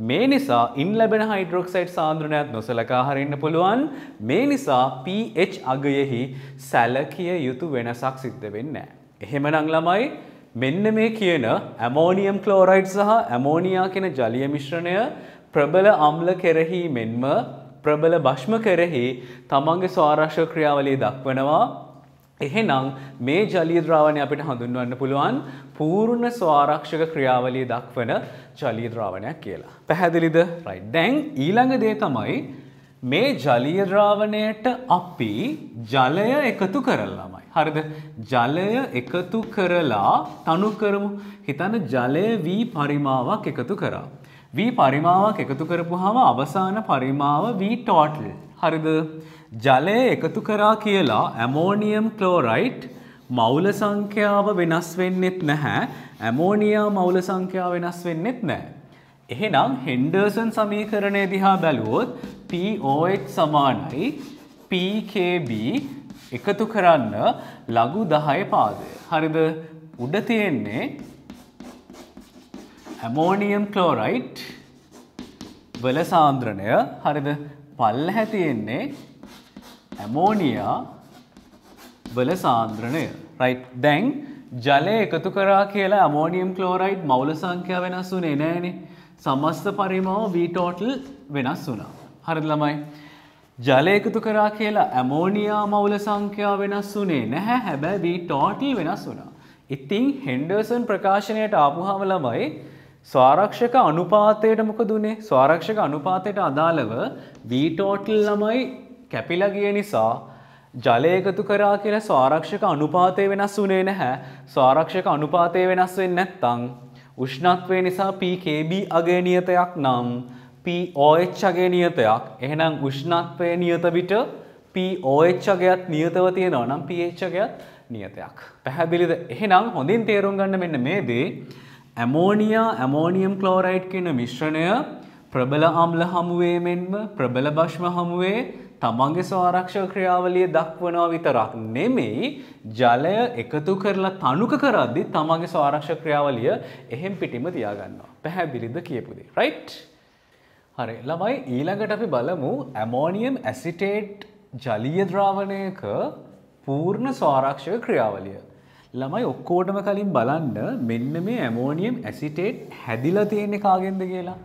[SPEAKER 1] මේ නිසා ඉන් ලැබෙන හයිඩ්‍රොක්සයිඩ් සාන්ද්‍රණයත් නොසලකා හරින්න පුළුවන්. මේ නිසා pH අගයෙහි සැලකිය යුතු වෙනසක් සිද්ධ වෙන්නේ නැහැ. එහෙමනම් ළමයි මෙන්න මේ කියන ඇමෝනියම් ක්ලෝරයිඩ් සහ ඇමෝනියා කියන ජලීය මිශ්‍රණය ප්‍රබල අම්ල කෙරෙහි මෙන්ම ප්‍රබල භෂ්ම කෙරෙහි තමන්ගේ ස්වාරක්ෂක ක්‍රියාවලිය දක්වනවා. එහෙනම් මේ ජලීය ද්‍රාවණය අපිට හඳුන්වන්න පුළුවන් පූර්ණ ස්වාරක්ෂක ක්‍රියාවලිය දක්වන ජලීය ද්‍රාවණයක් කියලා. පැහැදිලිද? right. දැන් ඊළඟ දේ තමයි මේ ජලීය ද්‍රාවණයට අපි ජලය එකතු කරලාමයි. හරිද? ජලය එකතු කරලා තනු කරමු. හිතන්න ජලය V පරිමාවක් එකතු කරා. V පරිමාවක් එකතු කරපුවාම අවසාන පරිමාව V total. හරිද? ජලය එකතු කරා කියලා ඇමෝනියම් ක්ලෝරයිඩ් මවුල සංඛ්‍යාව වෙනස් වෙන්නෙත් නැහැ. ඇමෝනියා මවුල සංඛ්‍යාව වෙනස් වෙන්නෙත් නැහැ. එහෙනම් හෙන්ඩර්සන් සමීකරණය දිහා බැලුවොත් POH සමානයි PKB එකතු කරන්න ලඝු 10 පාදය. හරිද? උඩ තියෙන්නේ ඇමෝනියම් ක්ලෝරයිඩ් වල සාන්ද්‍රණය. හරිද? පල්ලෙහා තියෙන්නේ ඇමෝනියා වල සාන්ද්‍රණය. රයිට්. දැන් ජලය එකතු කරා කියලා ඇමෝනියම් ක්ලෝරයිඩ් මවුල සංඛ්‍යාව වෙනස් වුණේ නැහනේ. සමස්ත පරිමාව V total වෙනස් වුණා. හරිද ළමයි? ජලය එකතු කරා කියලා ඇමෝනියා මවුල සංඛ්‍යාව වෙනස් වුණේ නැහැ. හැබැයි V total වෙනස් වුණා. ඉතින් හෙන්ඩර්සන් ප්‍රකාශනයට ආපුවාම ළමයි ස්වාරක්ෂක අනුපාතයට මොකද උනේ? ස්වාරක්ෂක අනුපාතයට අදාළව V total ළමයි කැපිලා ගිය නිසා ජලය එකතු කරා කියලා ස්වාරක්ෂක අනුපාතය වෙනස් වුණේ නැහැ. ස්වාරක්ෂක අනුපාතය වෙනස් වෙන්නේ නැත්නම් උෂ්ණත්වය නිසා PKB අගය නියතයක් නම් POH අගය නියතයක්. එහෙනම් උෂ්ණත්වය නියත විට POH අගයත් නියතව තියෙනවා නම් pH අගයත් නියතයක්. පැහැදිලිද? එහෙනම් හොඳින් තේරුම් ගන්න මෙන්න මේ දේ. ඇමෝනියා ඇමෝනියම් ක්ලෝරයිඩ් කියන මිශ්‍රණය ප්‍රබල අම්ල හමුවේ මෙන්ම ප්‍රබල භෂ්ම හමුවේ තමන්ගේ ස්වාරක්ෂක ක්‍රියාවලිය දක්වනවා විතරක් නෙමෙයි ජලය එකතු කරලා තනුක කරද්දි තමන්ගේ ස්වාරක්ෂක ක්‍රියාවලිය එහෙම් පිටින්ම තියාගන්නවා. පැහැදිලිද කියපු දේ? රයිට්? හරි. ළමයි ඊළඟට අපි බලමු ඇමෝනියම් ඇසිටේට් ජලීය ද්‍රාවණයක පූර්ණ ස්වාරක්ෂක ක්‍රියාවලිය. ළමයි ඔක්කොටම කලින් බලන්න මෙන්න මේ ඇමෝනියම් ඇසිටේට් හැදිලා තියෙන්නේ කාගෙන්ද කියලා.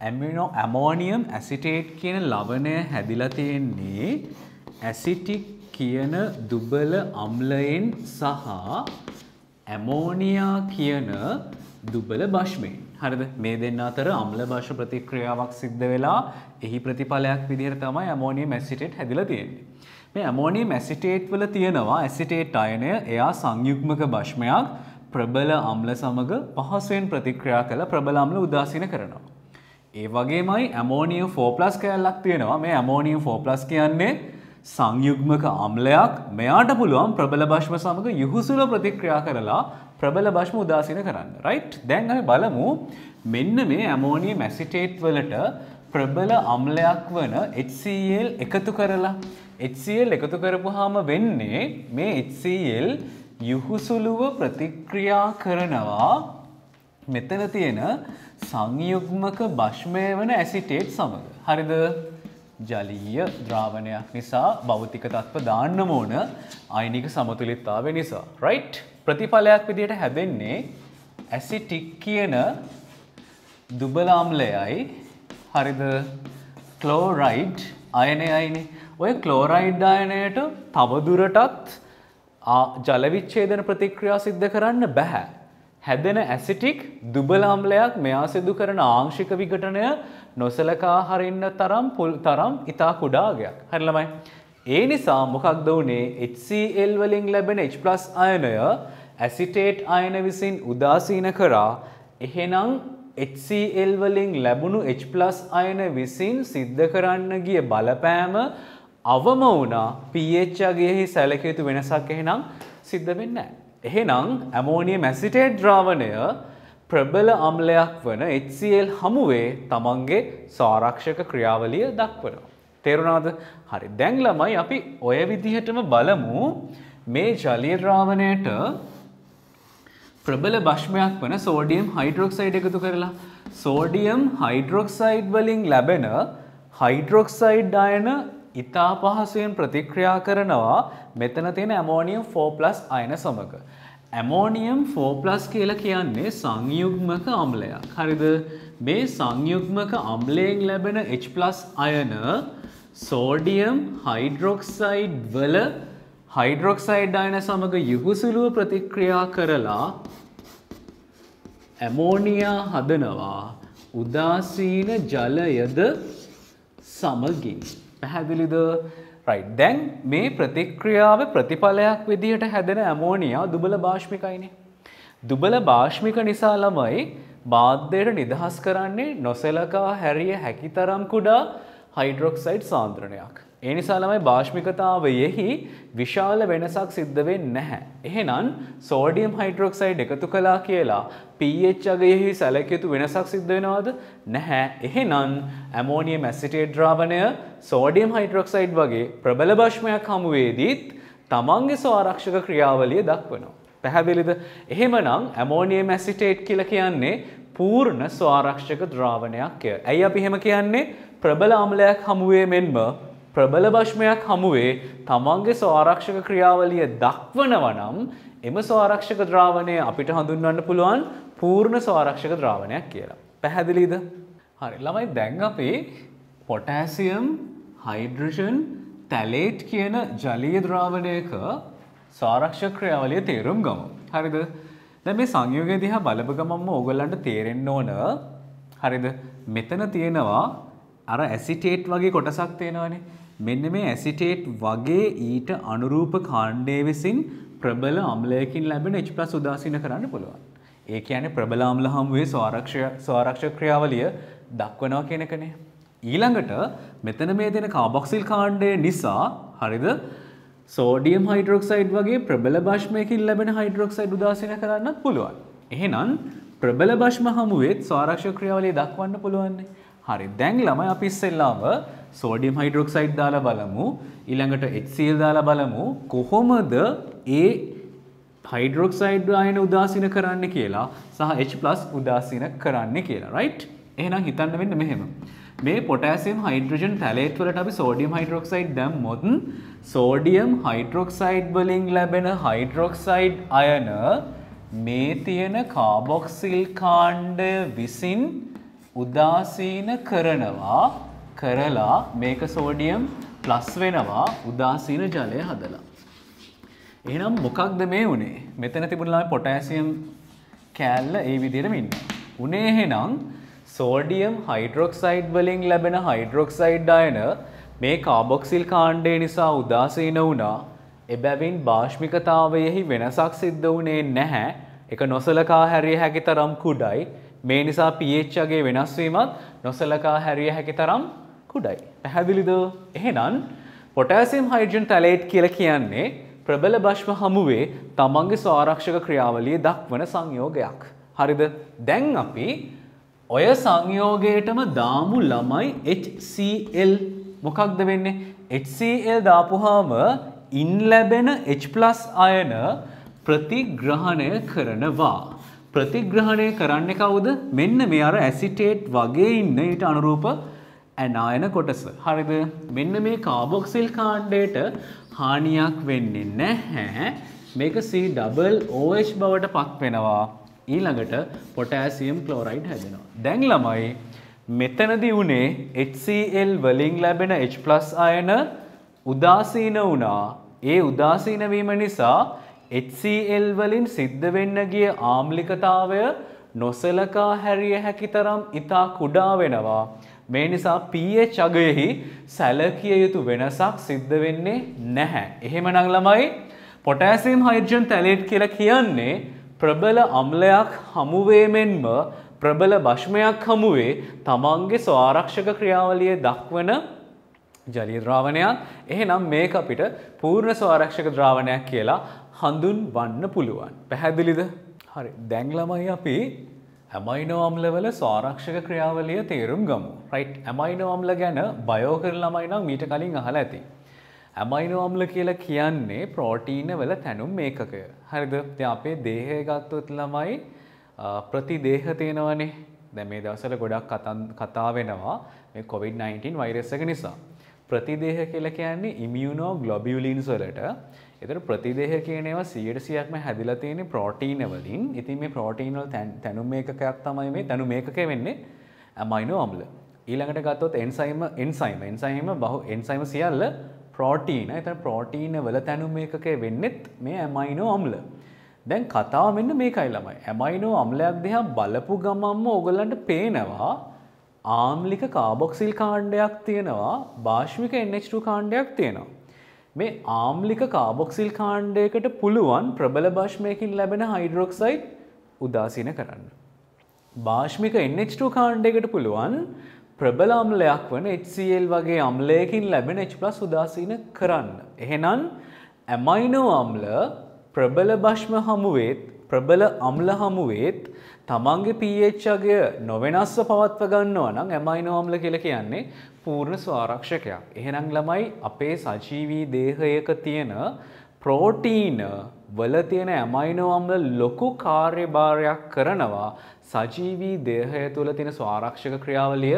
[SPEAKER 1] ඇමෝනියම් ඇසිටේට් කියන ලවණය හැදිලා තියෙන්නේ ඇසිටික් කියන දුබල අම්ලයෙන් සහ ඇමෝනියා කියන දුබල භෂ්මයෙන්. හරිද? මේ දෙන්න අතර අම්ල භෂ්ම ප්‍රතික්‍රියාවක් සිද්ධ වෙලා එහි ප්‍රතිඵලයක් විදිහට තමයි ඇමෝනියම් ඇසිටේට් හැදිලා තියෙන්නේ. මේ ඇමෝනියම් ඇසිටේට් වල තියෙනවා ඇසිටේට් අයනය එයා සංයුග්මක භෂ්මයක් ප්‍රබල අම්ල සමග පහසුවෙන් ප්‍රතික්‍රියා කළ ප්‍රබල අම්ල උදාසීන කරනවා. ඒ වගේමයි ඇමෝනියම් 4+ කැලලක් තියෙනවා. මේ ඇමෝනියම් 4+ කියන්නේ සංයුග්මක අම්ලයක්. මෙයාට පුළුවන් ප්‍රබල භෂ්ම සමග යහුසුල ප්‍රතික්‍රියා කරලා ප්‍රබල භෂ්ම උදාසීන කරන්න. රයිට්? දැන් අපි බලමු මෙන්න මේ ඇමෝනියම් ඇසිටේට් වලට ප්‍රබල අම්ලයක් වන HCl එකතු කරලා HCl එකතු කරපුවාම වෙන්නේ මේ HCl යහුසුලුව ප්‍රතික්‍රියා කරනවා මෙතන තියෙන සංයුග්මක භෂ්මය වන ඇසිටේට් සමග. හරිද? ජලීය ද්‍රාවණයක් නිසා භෞතික තත්ත්ව දාන්න ඕන අයනික සමතුලිතතාවය නිසා. රයිට්? ප්‍රතිඵලයක් විදිහට හැදෙන්නේ ඇසිටික් කියන දුබල අම්ලයයි හරිද ක්ලෝරයිඩ් අයනයයිනේ. ඔය ක්ලෝරයිඩ් අයනයට තවදුරටත් ජල විච්ඡේදන ප්‍රතික්‍රියා සිද්ධ කරන්න බෑ. හැදෙන ඇසිටික් දුබල අම්ලයක් මෙයා සිදු කරන ආංශික විඝටනය නොසලකා හරින්න තරම් ඉතා කුඩා අගයක්. හරි ළමයි. ඒ නිසා මොකක්ද වුනේ? HCl වලින් ලැබෙන H+ අයනය ඇසිටේට් අයන විසින් උදාසීන කරා. එහෙනම් HCl වලින් ලැබුණු H+ අයන විසින් සිද්ධ කරන්න ගිය බලපෑම අවම වුණා. pH අගයෙහි සැලකිය යුතු වෙනසක් එහෙනම් සිද්ධ වෙන්නේ නැහැ. එහෙනම් ඇමෝනියම් ඇසිටේට් ද්‍රාවණය ප්‍රබල අම්ලයක් වන HCl හමුවේ තමන්ගේ ස්වාරක්ෂක ක්‍රියාවලිය දක්වනවා. තේරුණාද? හරි. දැන් ළමයි අපි ඔය විදිහටම බලමු මේ ජලීය ද්‍රාවණයට ප්‍රබල භෂ්මයක් වන සෝඩියම් හයිඩ්‍රොක්සයිඩ් එකතු කරලා සෝඩියම් හයිඩ්‍රොක්සයිඩ් වලින් ලැබෙන හයිඩ්‍රොක්සයිඩ් අයන ඉතා පහසුවෙන් ප්‍රතික්‍රියා කරනවා මෙතන තියෙන ඇමෝනියම් 4+ අයන සමග. ඇමෝනියම් 4+ කියලා කියන්නේ සංයුග්මක අම්ලයක්. හරිද? මේ සංයුග්මක අම්ලයෙන් ලැබෙන H+ අයන සෝඩියම් හයිඩ්‍රොක්සයිඩ් වල හයිඩ්‍රොක්සයිඩ් අයන සමග යහුසුලුව ප්‍රතික්‍රියා කරලා ඇමෝනියා හදනවා උදාසීන ජලයද සමගින්. පැහැදිලිද? right. දැන් මේ ප්‍රතික්‍රියාව ප්‍රතිඵලයක් විදිහට හැදෙන ඇමෝනියා දුබල භාෂ්මිකයිනේ. දුබල භාෂ්මික නිසා ළමයි මාධ්‍යයට නිදහස් කරන්නේ නොසලකා හැරිය හැකි තරම් කුඩා හයිඩ්‍රොක්සයිඩ් සාන්ද්‍රණයක්. ඒ නිසා ළමයි භාෂ්මිකතාවයෙහි විශාල වෙනසක් සිද්ධ වෙන්නේ නැහැ. එහෙනම් සෝඩියම් හයිඩ්‍රොක්සයිඩ් එකතු කළා කියලා pH අගයෙහි සැලකිය යුතු වෙනසක් සිද්ධ වෙනවද? නැහැ. එහෙනම් ඇමෝනියම් ඇසිටේට් ද්‍රාවණය සෝඩියම් හයිඩ්‍රොක්සයිඩ් වගේ ප්‍රබල භාෂ්මයක් හමුවේදීත් තමන්ගේ ස්වආරක්ෂක ක්‍රියාවලිය දක්වනවා. පැහැදිලිද? එහෙමනම් ඇමෝනියම් ඇසිටේට් කියලා කියන්නේ පූර්ණ ස්වආරක්ෂක ද්‍රාවණයක්. ඇයි අපි එහෙම කියන්නේ? ප්‍රබල අම්ලයක් හමුවේ මෙන්ම ප්‍රබල භාෂ්මයක් හමුවේ තමන්ගේ ස්වආරක්ෂක ක්‍රියාවලිය දක්වනවා නම් එම ස්වආරක්ෂක ද්‍රාවණය අපිට හඳුන්වන්න පුළුවන් පූර්ණ ස්වආරක්ෂක ද්‍රාවණයක් කියලා. පැහැදිලිද? හරි. ළමයි දැන් අපි පොටෑසියම් හයිඩ්‍රජන් තැලේට් කියන ජලීය ද්‍රාවණයක ස්වආරක්ෂක ක්‍රියාවලිය තේරුම් ගමු. හරිද? දැන් මේ සංයෝගය දිහා බලපු ගමන්ම ඕගොල්ලන්ට තේරෙන්න ඕන. හරිද? මෙතන තියෙනවා අර ඇසිටේට් වගේ කොටසක් තියෙනවානේ. මෙන්න මේ ඇසිටේට් වගේ ඊට අනුරූප කාණ්ඩය විසින් ප්‍රබල අම්ලයකින් ලැබෙන H+ උදාසීන කරන්න පුළුවන්. ඒ කියන්නේ ප්‍රබල අම්ල හමුවේ ස්වආරක්ෂක ක්‍රියාවලිය දක්වනවා කියන එකනේ. ඊළඟට මෙතන මේ දෙන කාබොක්සිල් කාණ්ඩය නිසා හරිද? සෝඩියම් හයිඩ්‍රොක්සයිඩ් වගේ ප්‍රබල භාෂ්මයකින් ලැබෙන හයිඩ්‍රොක්සයිඩ් උදාසීන කරන්නත් පුළුවන්. එහෙනම් ප්‍රබල භාෂ්ම හමුවේත් ස්වආරක්ෂක ක්‍රියාවලිය දක්වන්න පුළුවන්. හරි. දැන් ළමයි අපි ඉස්සෙල්ලාම සෝඩියම් හයිඩ්‍රොක්සයිඩ් දාලා බලමු. ඊළඟට HCl දාලා බලමු. කොහොමද ඒ හයිඩ්‍රොක්සයිඩ් ආයන උදාසීන කරන්නේ කියලා සහ H+ උදාසීන කරන්නේ කියලා. right? එහෙනම් හිතන්න වෙන්න මෙහෙම. මේ පොටෑසියම් හයිඩ්‍රජන් තැලේට් වලට අපි සෝඩියම් හයිඩ්‍රොක්සයිඩ් දැම්මොත් සෝඩියම් හයිඩ්‍රොක්සයිඩ් වලින් ලැබෙන හයිඩ්‍රොක්සයිඩ් අයන මේ තියෙන කාබොක්සිල් කාණ්ඩය විසින් උදාසීන කරලා මේක සෝඩියම් ප්ලස් වෙනවා උදාසීන ජලය හදලා. එහෙනම් මොකක්ද මේ උනේ? මෙතන තිබුණා පොටෑසියම් කෑල්ල ඒ විදිහටම ඉන්නවා. උනේ එහෙනම් සෝඩියම් හයිඩ්‍රොක්සයිඩ් වලින් ලැබෙන හයිඩ්‍රොක්සයිඩ් අයන මේ කාබොක්සිල් කාණ්ඩය නිසා උදාසීන වුණා. එබැවින් භාෂ්මිකතාවයෙහි වෙනසක් සිද්ධ වුණේ නැහැ. ඒක නොසලකා හැරිය හැකි තරම් කුඩයි. මේ නිසා pH අගේ වෙනස් වීමත් නොසලකා හැරිය හැකි තරම් කුඩයි. පැහැදිලිද? එහෙනම් පොටෑසියම් හයිඩ්‍රජන් තැලේට් කියලා කියන්නේ ප්‍රබල භාෂ්ම හමුවේ තමන්ගේ ස්වආරක්ෂක ක්‍රියාවලිය දක්වන සංයෝගයක්. හරිද? දැන් අපි ඔය සංයෝගයටම දාමු ළමයි HCl. මොකක්ද වෙන්නේ? HCl දාපුවාම ඉන් ලැබෙන H+ අයන ප්‍රතිග්‍රහණය කරනවා. ප්‍රතිග්‍රහණය කරන්නේ කවුද? මෙන්න මේ අර ඇසිටේට් වගේ ඉන්න ඊට අනුරූප ඇනායන කොටස. හරිද? මෙන්න මේ කාබොක්සිල් කාණ්ඩයට හානියක් වෙන්නේ නැහැ. මේක COOH බවට පත් වෙනවා. ඊළඟට පොටෑසියම් ක්ලෝරයිඩ් හැදෙනවා. දැන් ළමයි මෙතනදී උනේ HCl වලින් ලැබෙන H+ අයන උදාසීන වුණා. ඒ උදාසීන වීම නිසා HCl වලින් සිද්ධ වෙන්න ගිය ආම්ලිකතාවය නොසලකා හැරිය හැකි තරම් ඉතා කුඩා වෙනවා. මේ නිසා pH අගයෙහි සැලකිය යුතු වෙනසක් සිද්ධ වෙන්නේ නැහැ. එහෙමනම් ළමයි පොටෑසියම් හයිඩ්‍රජන් තැලේට් කියලා කියන්නේ ප්‍රබල අම්ලයක් හමුවේ මෙන්ම ප්‍රබල භාෂ්මයක් හමුවේ තමන්ගේ ස්වආරක්ෂක ක්‍රියාවලිය දක්වන ජලීය ද්‍රාවණයක්. එහෙනම් මේක අපිට පූර්ණ ස්වආරක්ෂක ද්‍රාවණයක් කියලා හඳුන්වන්න පුළුවන්. පැහැදිලිද? හරි. දැන් ළමයි අපි ඇමයිනෝ අම්ලවල ස්වආරක්ෂක ක්‍රියාවලිය තේරුම් ගමු. right? ඇමයිනෝ අම්ල ගැන බයෝ කරන ළමයි නම් මීට කලින් අහලා ඇති. ඇමයිනෝ අම්ල කියලා කියන්නේ ප්‍රෝටීන වල තැනුම් ඒකකය. හරිද? දැන් අපේ දේහය ගත්තොත් ළමයි ප්‍රතිදේහ තියෙනවනේ. දැන් මේ දවස්වල ගොඩක් කතා වෙනවා මේ COVID-19 වෛරස් එක නිසා. ප්‍රතිදේහ කියලා කියන්නේ ඉමියුනෝග්ලොබියුලින්ස් වලට. ඒතර ප්‍රතිදේහ කියන ඒවා 100%ක්ම හැදිලා තියෙන්නේ ප්‍රෝටීන වලින්. ඉතින් මේ ප්‍රෝටීන වල තැනුම් ඒකකයක් තමයි මේ තැනුම් ඒකකය වෙන්නේ ඇමයිනෝ අම්ල. ඊළඟට ගත්තොත් එන්සයිම සියල්ල ප්‍රෝටීන. ඒතර ප්‍රෝටීන වල තැනුම් ඒකකය වෙන්නේත් මේ ඇමයිනෝ අම්ල. දැන් කතාව මෙන්න මේකයි ළමයි. ඇමයිනෝ අම්ලයක් දිහා බලපු ගමන්ම ඕගොල්ලන්ට පේනවා ආම්ලික කාබොක්සිල් කාණ්ඩයක් තියෙනවා භාෂ්මික NH2 කාණ්ඩයක් තියෙනවා. මේ ආම්ලික කාබොක්සිල් කාණ්ඩයකට පුළුවන් ප්‍රබල භාෂ්මයකින් ලැබෙන හයිඩ්‍රොක්සයිඩ් උදාසීන කරන්න. භාෂ්මික NH2 කාණ්ඩයකට පුළුවන් ප්‍රබල අම්ලයක් වන HCl වගේ අම්ලයකින් ලැබෙන H+ උදාසීන කරන්න. එහෙනම් ඇමයිනෝ අම්ල ප්‍රබල භාෂ්ම හමුවේත් ප්‍රබල අම්ල හමුවේත් තමන්ගේ pH අගය නොවෙනස්ව පවත්ව ගන්නවා නම් ඇමයිනෝ අම්ල කියලා කියන්නේ පූර්ණ ස්වාරක්ෂකයක්. එහෙනම් ළමයි අපේ සජීවී දේහයක තියෙන ප්‍රෝටීන වල තියෙන ඇමයිනෝ අම්ල ලොකු කාර්යභාරයක් කරනවා සජීවී දේහය තුළ තියෙන ස්වාරක්ෂක ක්‍රියාවලිය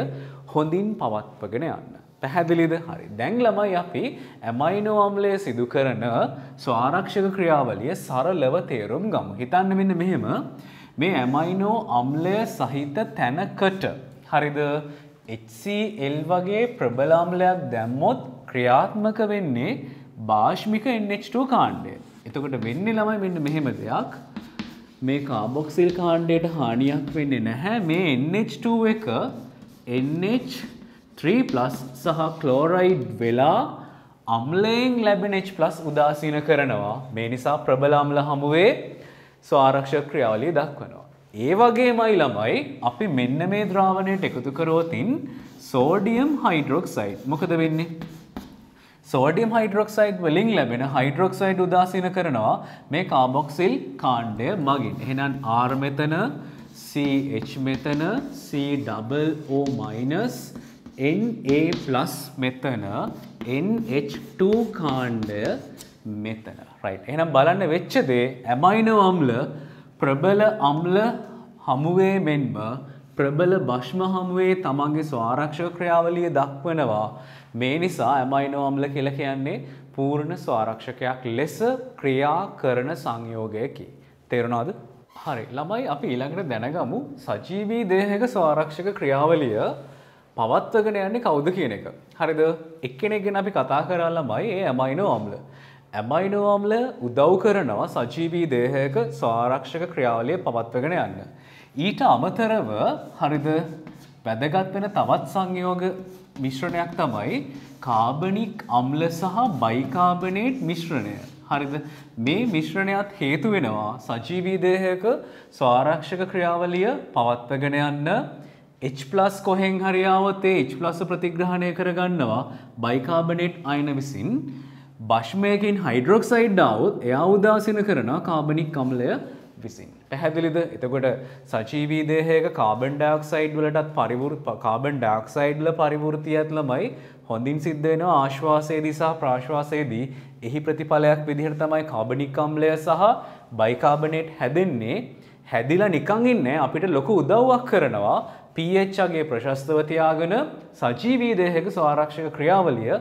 [SPEAKER 1] හොඳින් පවත්වගෙන යන්න. පැහැදිලිද? හරි. දැන් ළමයි අපි ඇමයිනෝ අම්ලය සිදු කරන ස්වාරක්ෂක ක්‍රියාවලිය සරලව තේරුම් ගමු. හිතන්න මෙන්න මෙහෙම මේ ඇමයිනෝ අම්ලය සහිත තැනකට හරිද HCl වගේ ප්‍රබල අම්ලයක් දැම්මොත් ක්‍රියාත්මක වෙන්නේ භාෂ්මික NH2 කාණ්ඩය. එතකොට වෙන්නේ ළමයි මෙන්න මෙහෙම දෙයක්. මේ කාබොක්සිල් කාණ්ඩයට හානියක් වෙන්නේ නැහැ. මේ NH2 එක NH3+ සහ ක්ලෝරයිඩ් වෙලා අම්ලයෙන් ලැබෙන H+ උදාසීන කරනවා. මේ නිසා ප්‍රබල අම්ල හමුවේ ස්වාරක්ෂක ක්‍රියාවලිය දක්වනවා. ඒ වගේමයි ළමයි අපි මෙන්න මේ ද්‍රාවණයට එකතු කරොතින් සෝඩියම් හයිඩ්‍රොක්සයිඩ් මොකද වෙන්නේ? සෝඩියම් හයිඩ්‍රොක්සයිඩ් වලින් ලැබෙන හයිඩ්‍රොක්සයිඩ් උදාසීන කරනවා මේ කාබොක්සිල් කාණ්ඩය මගින්. එහෙනම් R මෙතන CH මෙතන COO- Na+ මෙතන NH2 කාණ්ඩය මෙතන. රයිට්. එහෙනම් බලන්න වෙච්ච දේ ඇමයිනෝ අම්ල ප්‍රබල අම්ල හමුවේ මෙන්ම ප්‍රබල භෂ්ම හමුවේ තමන්ගේ ස්වාරක්ෂක ක්‍රියාවලිය දක්වනවා. මේ නිසා ඇමයිනෝ අම්ල කියලා කියන්නේ පූර්ණ ස්වාරක්ෂකයක් ලෙස ක්‍රියා කරන සංයෝගයකි. තේරුණාද? හරි. ළමයි අපි ඊළඟට දැනගමු සජීවී දේහයක ස්වාරක්ෂක ක්‍රියාවලිය පවත්වගෙන යන්නේ කවුද කියන එක. හරිද? එක්කෙනෙක් ගැන අපි කතා කරා ළමයි ඒ ඇමයිනෝ අම්ල. ඇමයිනෝ අම්ල උදව් කරනවා සජීවී දේහයක ස්වාරක්ෂක ක්‍රියාවලිය පවත්වගෙන යන්න. ඊට අමතරව හරිද වැදගත් වෙන තවත් සංයෝග මිශ්‍රණයක් තමයි කාබනික් අම්ල සහ බයිකාබනේට් මිශ්‍රණය. හරිද? මේ මිශ්‍රණයත් හේතු වෙනවා සජීවී දේහයක ස්වාරක්ෂක ක්‍රියාවලිය පවත්වගෙන යන්න. H+ කොහෙන් හරි ආවොත් ඒ H+ ප්‍රතිග්‍රහණය කරගන්නවා බයිකාබනේට් අයන විසින්. භෂ්මයකින් හයිඩ්‍රොක්සයිඩ් ආවොත් එයා උදාසීන කරනවා කාබනික් අම්ලය විසින්. පැහැදිලිද? එතකොට සජීවී දේහයක කාබන් ඩයොක්සයිඩ් වලටත් කාබන් ඩයොක්සයිඩ් වල පරිවෘතියත් ළමයි හොඳින් සිද්ධ වෙනවා ආශ්වාසයේදී සහ ප්‍රාශ්වාසයේදී. එහි ප්‍රතිඵලයක් විදිහට තමයි කාබනික් අම්ලය සහ බයිකාබනේට් හැදෙන්නේ. හැදිලා නිකන් ඉන්නේ අපිට ලොකු උදව්වක් කරනවා pH අගේ ප්‍රශස්තව තියාගෙන සජීවී දේහයක ස්වාරක්ෂක ක්‍රියාවලිය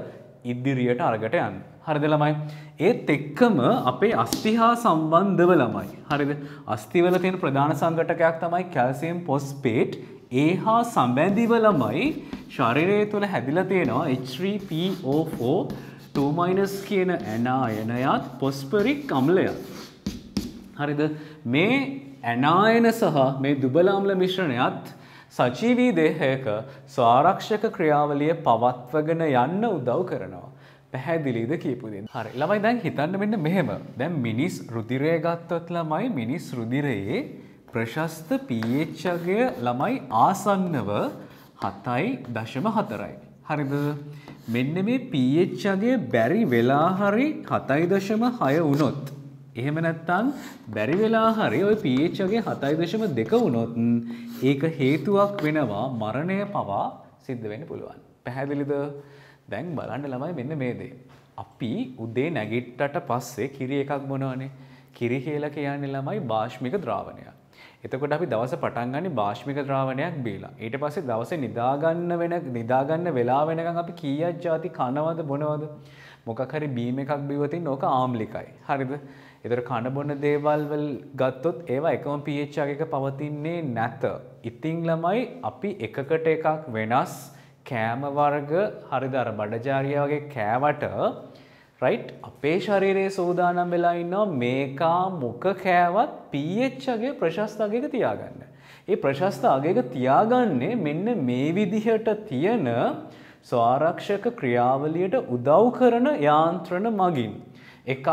[SPEAKER 1] ඉදිරියට අරකට යන්න. හරිද ළමයි? ඒත් එක්කම අපේ අස්ථි හා සම්බන්ධව ළමයි. හරිද? අස්ථිවල තියෙන ප්‍රධාන සංඝටකයක් තමයි කැල්සියම් ෆොස්ෆේට්. ඒ හා සම්බැඳිව ළමයි ශරීරය තුළ හැදිලා තියෙනවා H3PO4 2- කියන ඇනායනයත් ෆොස්ෆරික් අම්ලයත්. හරිද? මේ ඇනායන සහ මේ දුබල අම්ල මිශ්‍රණයත් සජීවී දේහයක ස්වාරක්ෂක ක්‍රියාවලිය පවත්වගෙන යන්න උදව් කරනවා. පැහැදිලිද කියපු දේ? හරි. ළමයි දැන් හිතන්න මෙන්න මෙහෙම. දැන් මිනිස් රුධිරය ගත්තොත් ළමයි මිනිස් රුධිරයේ ප්‍රශස්ත pH අගය ළමයි ආසන්නව 7.4යි. හරිද? මෙන්න මේ pH අගය බැරි වෙලා හරි 7.6 වුණොත් එහෙම නැත්නම් බැරි වෙලා හරි ওই pH අගේ 7.2 වුණොත් ඒක හේතුවක් වෙනවා මරණය පවා සිද්ධ වෙන්න පුළුවන්. පැහැදිලිද? දැන් බලන්න ළමයි මෙන්න මේ දේ. අපි උදේ නැගිට්ටට පස්සේ කිරි එකක් බොනවනේ. කිරි කියලා කියන්නේ ළමයි භාෂ්මික ද්‍රාවණයක්. එතකොට අපි දවස පටන් ගන්නේ භාෂ්මික ද්‍රාවණයක් බීලා. ඊට පස්සේ දවසේ නිදාගන්න වෙලාව වෙනකන් අපි කීයක් ಜಾති කනවද බොනවද? මොකක් හරි බීම් එකක් බිව්වොත් ඕක ආම්ලිකයි. හරිද? ඒතර කන බොන දේවල් වල ගත්තොත් ඒවා එකම pH එකක පවතින්නේ නැත. ඉතින් ළමයි අපි එකකට එකක් වෙනස් කෑම වර්ග හරිද අර බඩජාරියා වගේ කෑවට රයිට් අපේ ශරීරයේ සෝදානම් වෙලා ඉන්නවා මේකා මොක කෑවත් pH එකේ ප්‍රශස්ත අගයක තියාගන්න. ඒ ප්‍රශස්ත අගයක තියාගන්නේ මෙන්න මේ විදිහට තියෙන ස්වාරක්ෂක ක්‍රියාවලියට උදව් කරන යාන්ත්‍රණ මගින්. එකක්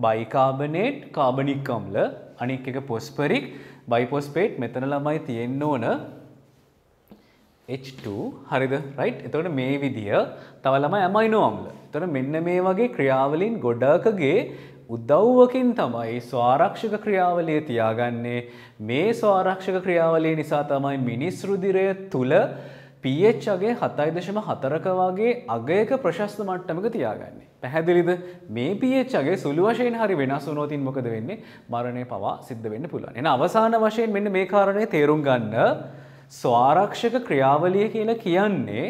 [SPEAKER 1] බයිකාබනේට් කාබනික් අම්ල, අනික් එක පොස්පරික් බයිපොස්පේට්, මෙතන ළමයි තියෙන්න ඕන H2 හරිද right. එතකොට මේ විදිය තව ළමයි ඇමයිනෝ අම්ල. එතකොට මෙන්න මේ වගේ ක්‍රියාවලින් ගොඩකගේ උදව්වකින් තමයි ස්වාරක්ෂක ක්‍රියාවලිය තියාගන්නේ. මේ ස්වාරක්ෂක ක්‍රියාවලිය නිසා තමයි මිනිස් රුධිරය තුල pH අගය 7.4ක වගේ අගයක ප්‍රශස්ත මට්ටමක තියාගන්නේ. පැහැදිලිද? මේ pH අගය සුළු වශයෙන් හරි වෙනස් වුණොත් මොකද වෙන්නේ? මරණය පවා සිද්ධ වෙන්න පුළුවන්. එහෙනම් අවසාන වශයෙන් මෙන්න මේ කාරණේ තේරුම් ගන්න. ස්වාරක්ෂක ක්‍රියාවලිය කියලා කියන්නේ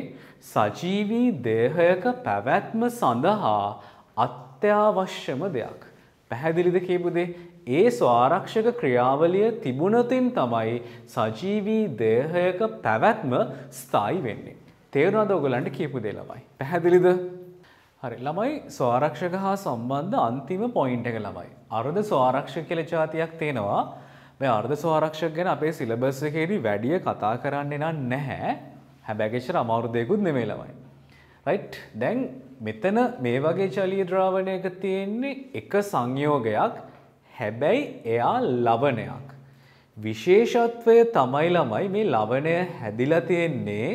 [SPEAKER 1] සජීවී දේහයක පැවැත්ම සඳහා අත්‍යවශ්‍යම දෙයක්. පැහැදිලිද කියපු දේ? ඒ ස්වාරක්ෂක ක්‍රියාවලිය තිබුණොතින් තමයි සජීවී දේහයක පැවැත්ම ස්ථායි වෙන්නේ. තේරුණාද ඔයගලන්ට කියපු දේ ළමයි? පැහැදිලිද? හරි ළමයි ස්වාරක්ෂක හා සම්බන්ධ අන්තිම පොයින්ට් එක ළමයි. අර්ධ ස්වාරක්ෂක කියලා જાතියක් තියෙනවා. මේ අර්ධ ස්වාරක්ෂක ගැන අපේ සිලබස් එකේදී වැඩි කතා කරන්නේ නැහැ. හැබැයි ඒකට අමාරු දෙයක්වත් නෙමෙයි ළමයි. right දැන් මෙතන මේ වගේ ජලීය ද්‍රාවණයක තියෙන්නේ එක සංයෝගයක්. හැබැයි එයා ලවණයක්. විශේෂත්වය තමයි ළමයි මේ ලවණය හැදිලා තියෙන්නේ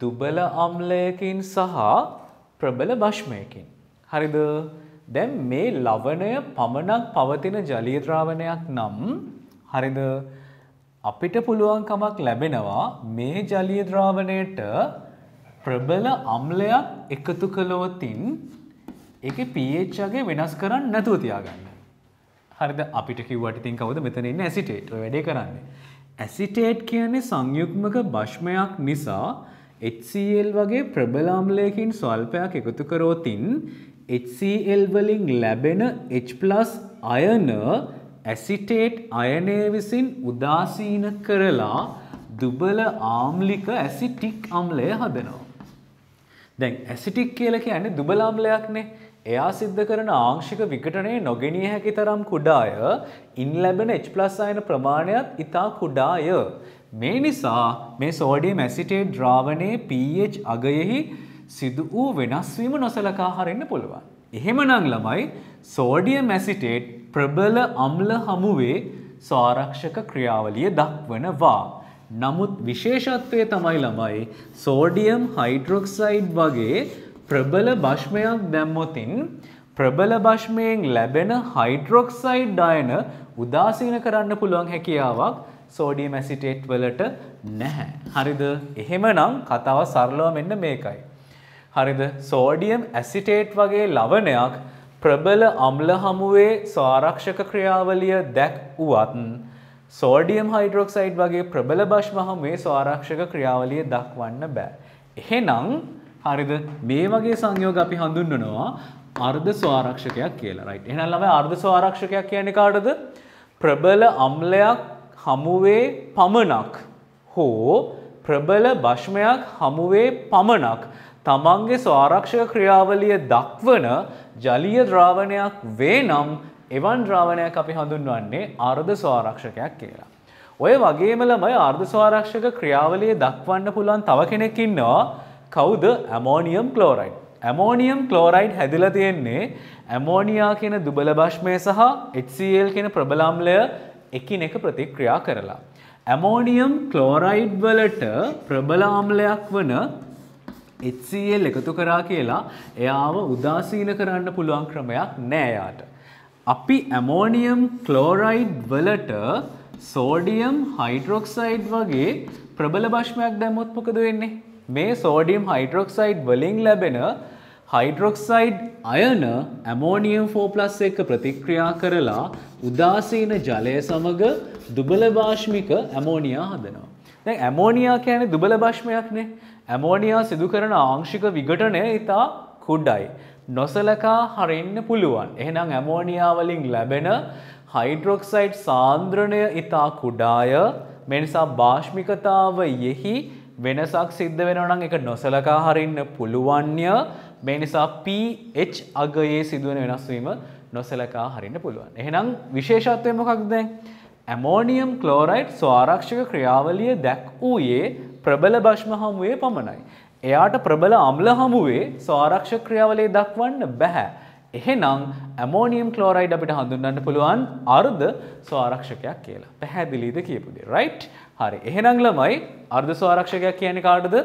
[SPEAKER 1] දුබල අම්ලයකින් සහ ප්‍රබල භෂ්මයකින්. හරිද? දැන් මේ ලවණය පමණක් පවතින ජලීය ද්‍රාවණයක් නම් හරිද? අපිට පුළුවන්කමක් ලැබෙනවා මේ ජලීය ද්‍රාවණයට ප්‍රබල අම්ලයක් එකතු කළොතින් ඒකේ pH අගය වෙනස් කරන්න නැතුව තියාගන්න. හරිද? අපිට කිව්වට ඉතින් කවුද මෙතන ඉන්නේ? ඇසිටේට්. ඔය වැඩේ කරන්නේ. ඇසිටේට් කියන්නේ සංයුග්මක භෂ්මයක් නිසා HCl වගේ ප්‍රබල අම්ලයකින් ස්වල්පයක් එකතු කරොතින් HCl වලින් ලැබෙන H+ අයන ඇසිටේට් අයනය විසින් උදාසීන කරලා දුබල ආම්ලික ඇසිටික් අම්ලය හදනවා. දැන් ඇසිටික් කියලා කියන්නේ දුබල අම්ලයක්නේ. එයා සිද්ධ කරන ආංශික විඝටනයේ නොගෙනිය හැකි තරම් කුඩාය. ඉන් ලැබෙන H+ අයන ප්‍රමාණයත් ඉතා කුඩාය. මේ නිසා මේ සෝඩියම් ඇසිටේට් ද්‍රාවණයේ pH අගයෙහි සිදු වූ වෙනස් වීම නොසලකා හරින්න පුළුවන්. එහෙමනම් ළමයි සෝඩියම් ඇසිටේට් ප්‍රබල අම්ල හමුවේ ස්වාරක්ෂක ක්‍රියාවලිය දක්වනවා. නමුත් විශේෂත්වය තමයි ළමයි සෝඩියම් හයිඩ්‍රොක්සයිඩ් වගේ ප්‍රබල භෂ්මයක් දැම්මොතින් ප්‍රබල භෂ්මයෙන් ලැබෙන හයිඩ්‍රොක්සයිඩ් අයන උදාසීන කරන්න පුළුවන් හැකියාවක් සෝඩියම් ඇසිටේට් වලට නැහැ. හරිද? එහෙමනම් කතාව සරලව මෙන්න මේකයි. හරිද? සෝඩියම් ඇසිටේට් වගේ ලවණයක් ප්‍රබල අම්ල හමුවේ ස්වාරක්ෂක ක්‍රියාවලිය දැක්වුවත් සෝඩියම් හයිඩ්‍රොක්සයිඩ් වගේ ප්‍රබල භෂ්ම හමුවේ ස්වාරක්ෂක ක්‍රියාවලිය දක්වන්න බෑ. එහෙනම් හරිද? මේ වගේ සංයෝග අපි හඳුන්වනවා අර්ධ ස්වාරක්ෂකයක් කියලා. right. එහෙනම් ළමයි අර්ධ ස්වාරක්ෂකයක් කියන්නේ කාටද? ප්‍රබල අම්ලයක් හමුවේ පමණක් හෝ ප්‍රබල භෂ්මයක් හමුවේ පමණක් තමන්ගේ ස්වාරක්ෂක ක්‍රියාවලිය දක්වන ජලීය ද්‍රාවණයක් වේ නම් එවන් ද්‍රාවණයක් අපි හඳුන්වන්නේ අර්ධ ස්වාරක්ෂකයක් කියලා. ඔය වගේම ළමයි අර්ධ ස්වාරක්ෂක ක්‍රියාවලිය දක්වන්න පුළුවන් තව කෙනෙක් ඉන්නවා. කවුද? Ammonium chloride. ඇමෝනියම් ක්ලෝරයිඩ් හැදිලා තියෙන්නේ ඇමෝනියා කියන දුබල භෂ්මය සහ HCl කියන ප්‍රබල අම්ලය එකිනෙක ප්‍රතික්‍රියා කරලා. ඇමෝනියම් ක්ලෝරයිඩ් වලට ප්‍රබල අම්ලයක් වන HCl එකතු කරා කියලා එයාව උදාසීන කරන්න පුළුවන් ක්‍රමයක් නෑ යාට. අපි ඇමෝනියම් ක්ලෝරයිඩ් වලට සෝඩියම් හයිඩ්‍රොක්සයිඩ් වගේ ප්‍රබල භෂ්මයක් දැම්මොත් මොකද වෙන්නේ? මේ සෝඩියම් හයිඩ්‍රොක්සයිඩ් වලින් ලැබෙන හයිඩ්‍රොක්සයිඩ් අයන ඇමෝනියම් 4+ එක්ක ප්‍රතික්‍රියා කරලා උදාසීන ජලය සමග දුබල භාෂ්මික ඇමෝනියා හදනවා. දැන් ඇමෝනියා කියන්නේ දුබල භාෂ්මයක්නේ. ඇමෝනියා සිදු කරන ආංශික විඝටනය ඉතා කුඩායි. නොසලකා හරින්න පුළුවන්. එහෙනම් ඇමෝනියා වලින් ලැබෙන හයිඩ්‍රොක්සයිඩ් සාන්ද්‍රණය ඉතා කුඩාය. මේ නිසා භාෂ්මිකතාවයෙහි වෙනසක් සිද්ධ වෙනවා නම් ඒක නොසලකා හරින්න පුළුවන්ය. මේ නිසා pH අගයේ සිදුවන වෙනස් වීම නොසලකා හරින්න පුළුවන්. එහෙනම් විශේෂත්වය මොකක්ද දැන්? ඇමෝනියම් ක්ලෝරයිඩ් ස්වාරක්ෂක ක්‍රියාවලිය දැක්වූයේ ප්‍රබල භෂ්ම හමුවේ පමණයි. එයාට ප්‍රබල අම්ල හමුවේ ස්වාරක්ෂක ක්‍රියාවලිය දක්වන්න බෑ. එහෙනම් ඇමෝනියම් ක්ලෝරයිඩ් අපිට හඳුන්වන්න පුළුවන් අර්ධ ස්වාරක්ෂකයක් කියලා. පැහැදිලිද කියපු දේ? රයිට්? හරි. එහෙනම් ළමයි අර්ධ ස්වාරක්ෂකයක් කියන්නේ කාටද?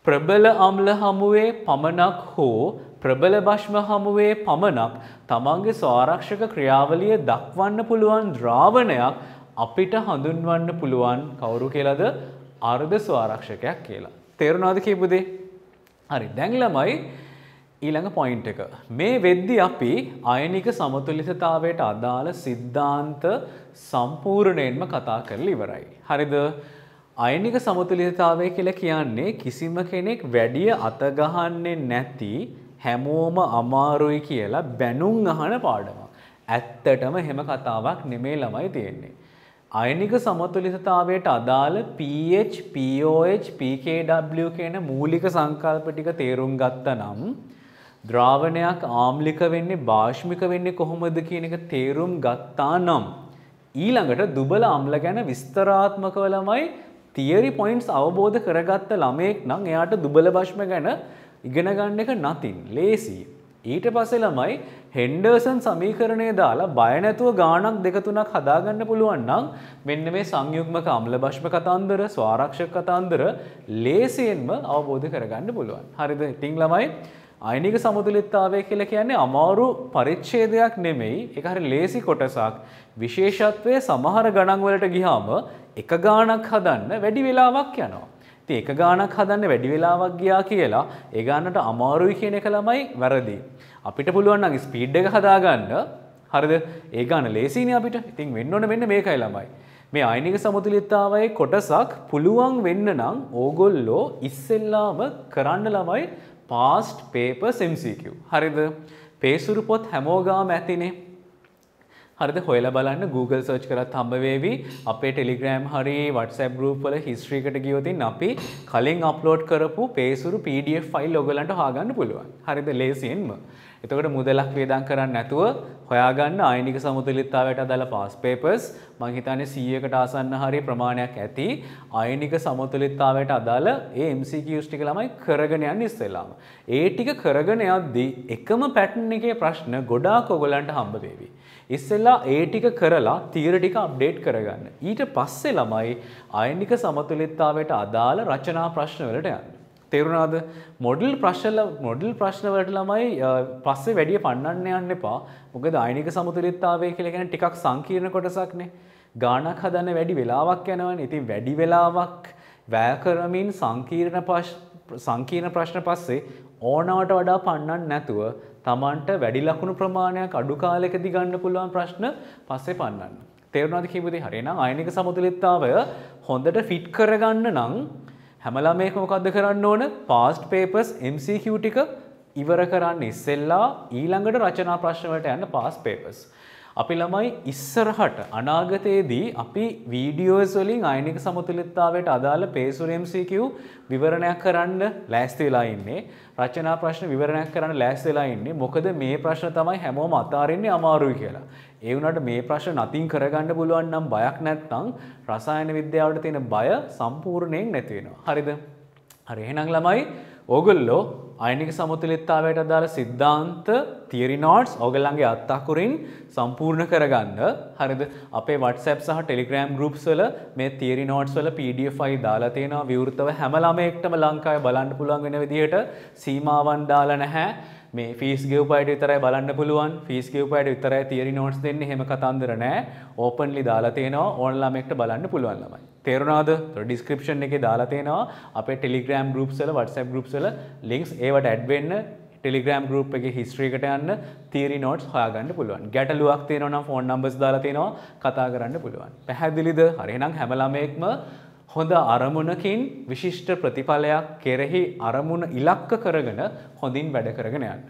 [SPEAKER 1] ප්‍රබල අම්ල හමුවේ පමණක් හෝ ප්‍රබල භෂ්ම හමුවේ පමණක් තමන්ගේ ස්වාරක්ෂක ක්‍රියාවලිය දක්වන්න පුළුවන් ද්‍රාවණයක් අපිට හඳුන්වන්න පුළුවන් කවුරු කියලාද? අර්ධ ස්වාරක්ෂකයක් කියලා. තේරුණාද කියපු දේ? හරි. දැන් ළමයි ඊළඟ පොයින්ට් එක. මේ වෙද්දි අපි අයනික සමතුලිතතාවයට අදාළ සිද්ධාන්ත සම්පූර්ණයෙන්ම කතා කරලා ඉවරයි. හරිද? අයනික සමතුලිතතාවය කියලා කියන්නේ කිසිම කෙනෙක් වැඩි අත ගහන්නේ නැති හැමෝම අමාරුයි කියලා බැනුම් අහන පාඩමක්. ඇත්තටම එහෙම කතාවක් නෙමෙයි ළමයි තියෙන්නේ. අයනික සමතුලිතතාවයට අදාළ pH, pOH, pKw කියන මූලික සංකල්ප ටික තේරුම් ගත්තා නම් ද්‍රාවණයක් ආම්ලික වෙන්නේ භාෂ්මික වෙන්නේ කොහොමද කියන එක තේරුම් ගත්තා නම් ඊළඟට දුබල අම්ල ගැන විස්තරාත්මකව ළමයි තියරි පොයින්ට්ස් අවබෝධ කරගත්ත ළමයෙක් නම් එයාට දුබල භෂ්ම ගැන ඉගෙන ගන්න එක nothing ලේසි. ඊට පස්සේ ළමයි හෙන්ඩර්සන් සමීකරණය දාලා බය නැතුව ගාණක් දෙක තුනක් හදාගන්න පුළුවන් නම් මෙන්න මේ සංයුග්මක අම්ල භෂ්ම කතන්දර ස්වාරක්ෂක කතන්දර ලේසියෙන්ම අවබෝධ කරගන්න පුළුවන්. හරිද? ඉතින් ළමයි අයනික සමතුලිතතාවය කියලා කියන්නේ අමාරු පරිච්ඡේදයක් නෙමෙයි. ඒක හරිය ලේසි කොටසක්. විශේෂත්වයේ සමහර ගණන් වලට ගියාම එක ගාණක් හදන්න වැඩි වෙලාවක් යනවා. ඉතින් එක ගාණක් හදන්න වැඩි වෙලාවක් ගියා කියලා ඒ ගානට අමාරුයි කියන එක ළමයි වැරදි. අපිට පුළුවන් නම් ස්පීඩ් එක හදාගන්න. හරිද? ඒ ගාන ලේසියිනේ අපිට. ඉතින් වෙන්න ඕන මෙන්න මේකයි ළමයි. මේ අයනික සමතුලිතතාවයේ කොටසක් පුළුවන් වෙන්න නම් ඕගොල්ලෝ ඉස්සෙල්ලාම කරන්න ළමයි past papers MCQ. හරිද? පේසුරු පොත් හැමෝගාම ඇතිනේ. හරිද? හොයලා බලන්න Google search කරත් හම්බ වෙවි. අපේ Telegram හරි WhatsApp group වල history එකට ගියොත් අපි කලින් upload කරපු පේසුරු PDF file ඔයගලන්ට හොයාගන්න පුළුවන්. හරිද? ලේසියෙන්ම. එතකොට මුදලක් වේදම් කරන්නේ නැතුව හොයාගන්න අයනික සමතුලිතතාවයට අදාළ past papers මම හිතන්නේ 100කට ආසන්න හරිය ප්‍රමාණයක් ඇති. අයනික සමතුලිතතාවයට අදාළ ඒ MCQs ටික ළමයි කරගෙන යන්න ඉස්සෙල්ලාම. ඒ ටික කරගෙන යද්දී එකම pattern එකේ ප්‍රශ්න ගොඩාක් ඔයගලන්ට හම්බ වෙවි. ඉස්සෙල්ලා ඒ ටික කරලා තියරි ටික අප්ඩේට් කරගන්න. ඊට පස්සේ ළමයි අයනික සමතුලිතතාවයට අදාළ රචනා ප්‍රශ්න වලට යන්න. තේරුණාද? මොඩල් ප්‍රශ්න වලට ළමයි පස්සේ වැඩි පන්නන්න යන්න එපා. මොකද අයනික සමතුලිතතාවය කියලා කියන්නේ ටිකක් සංකීර්ණ කොටසක්නේ. ගාණක් හදන්න වැඩි වෙලාවක් යනවනේ. ඉතින් වැඩි වෙලාවක් වැය කරමින් සංකීර්ණ ප්‍රශ්න පස්සේ ඕනවට වඩා පන්නන්න නැතුව තමන්ට වැඩි ලකුණු ප්‍රමාණයක් අඩු කාලයකදී ගන්න පුළුවන් ප්‍රශ්න පස්සේ පන්නන්න. තේරුණාද කියපු දේ? හරි. එහෙනම් අයනික සමතුලිතතාවය හොඳට ෆිට කරගන්න නම් හැම ළමයෙක්ම මොකද්ද කරන්න ඕන? past papers MCQ ටික ඉවර කරන්න ඉස්සෙල්ලා ඊළඟට රචනා ප්‍රශ්න වලට යන්න past papers. අපි ළමයි ඉස්සරහට අනාගතයේදී අපි වීඩියෝස් වලින් අයනික සමතුලිතතාවයට අදාළ පේසුරු MCQ විවරණයක් කරන්න ලෑස්ති වෙලා ඉන්නේ. රචනා ප්‍රශ්න විවරණයක් කරන්න ලෑස්ති වෙලා ඉන්නේ. මොකද මේ ප්‍රශ්න තමයි හැමෝම අතාරින්නේ අමාරුයි කියලා. ඒ වුණාට මේ ප්‍රශ්න නතින් කරගන්න පුළුවන් නම් බයක් නැත්නම් රසායන විද්‍යාවට තියෙන බය සම්පූර්ණයෙන් නැති වෙනවා. හරිද? හරි. එහෙනම් ළමයි ඕගොල්ලෝ අයනික සමතුලිතතාවයට අදාළ සිද්ධාන්ත theory notes ඕගොල්ලන්ගේ අත්අකුරින් සම්පූර්ණ කරගන්න. හරිද? අපේ WhatsApp සහ Telegram groups වල මේ theory notes වල PDF file දාලා තියෙනවා. විවෘතව හැම ළමයෙක්ටම ලංකාවේ බලන්න පුළුවන් වෙන විදිහට සීමාවන් දාලා නැහැ. මේ ෆීස් ගෙවපුවාට විතරයි බලන්න පුළුවන්. ෆීස් ගෙවපුවාට විතරයි theory notes දෙන්නේ. එහෙම කතන්දර නැහැ. openly දාලා තියෙනවා. ඕන ළමයෙක්ට බලන්න පුළුවන් ළමයි. තේරුණාද? description එකේ දාලා තියෙනවා අපේ Telegram groups වල WhatsApp groups වල links ඒවට add වෙන්න Telegram group එකේ history එකට යන්න theory notes හොයාගන්න පුළුවන්. ගැටලුවක් තියෙනවා නම් phone numbers දාලා තියෙනවා කතා කරන්න පුළුවන්. පැහැදිලිද? හරි. එහෙනම් හැම ළමයෙක්ම හොඳ අරමුණකින් විශිෂ්ට ප්‍රතිඵලයක් කෙරෙහි අරමුණ ඉලක්ක කරගෙන හොඳින් වැඩ කරගෙන යන්න.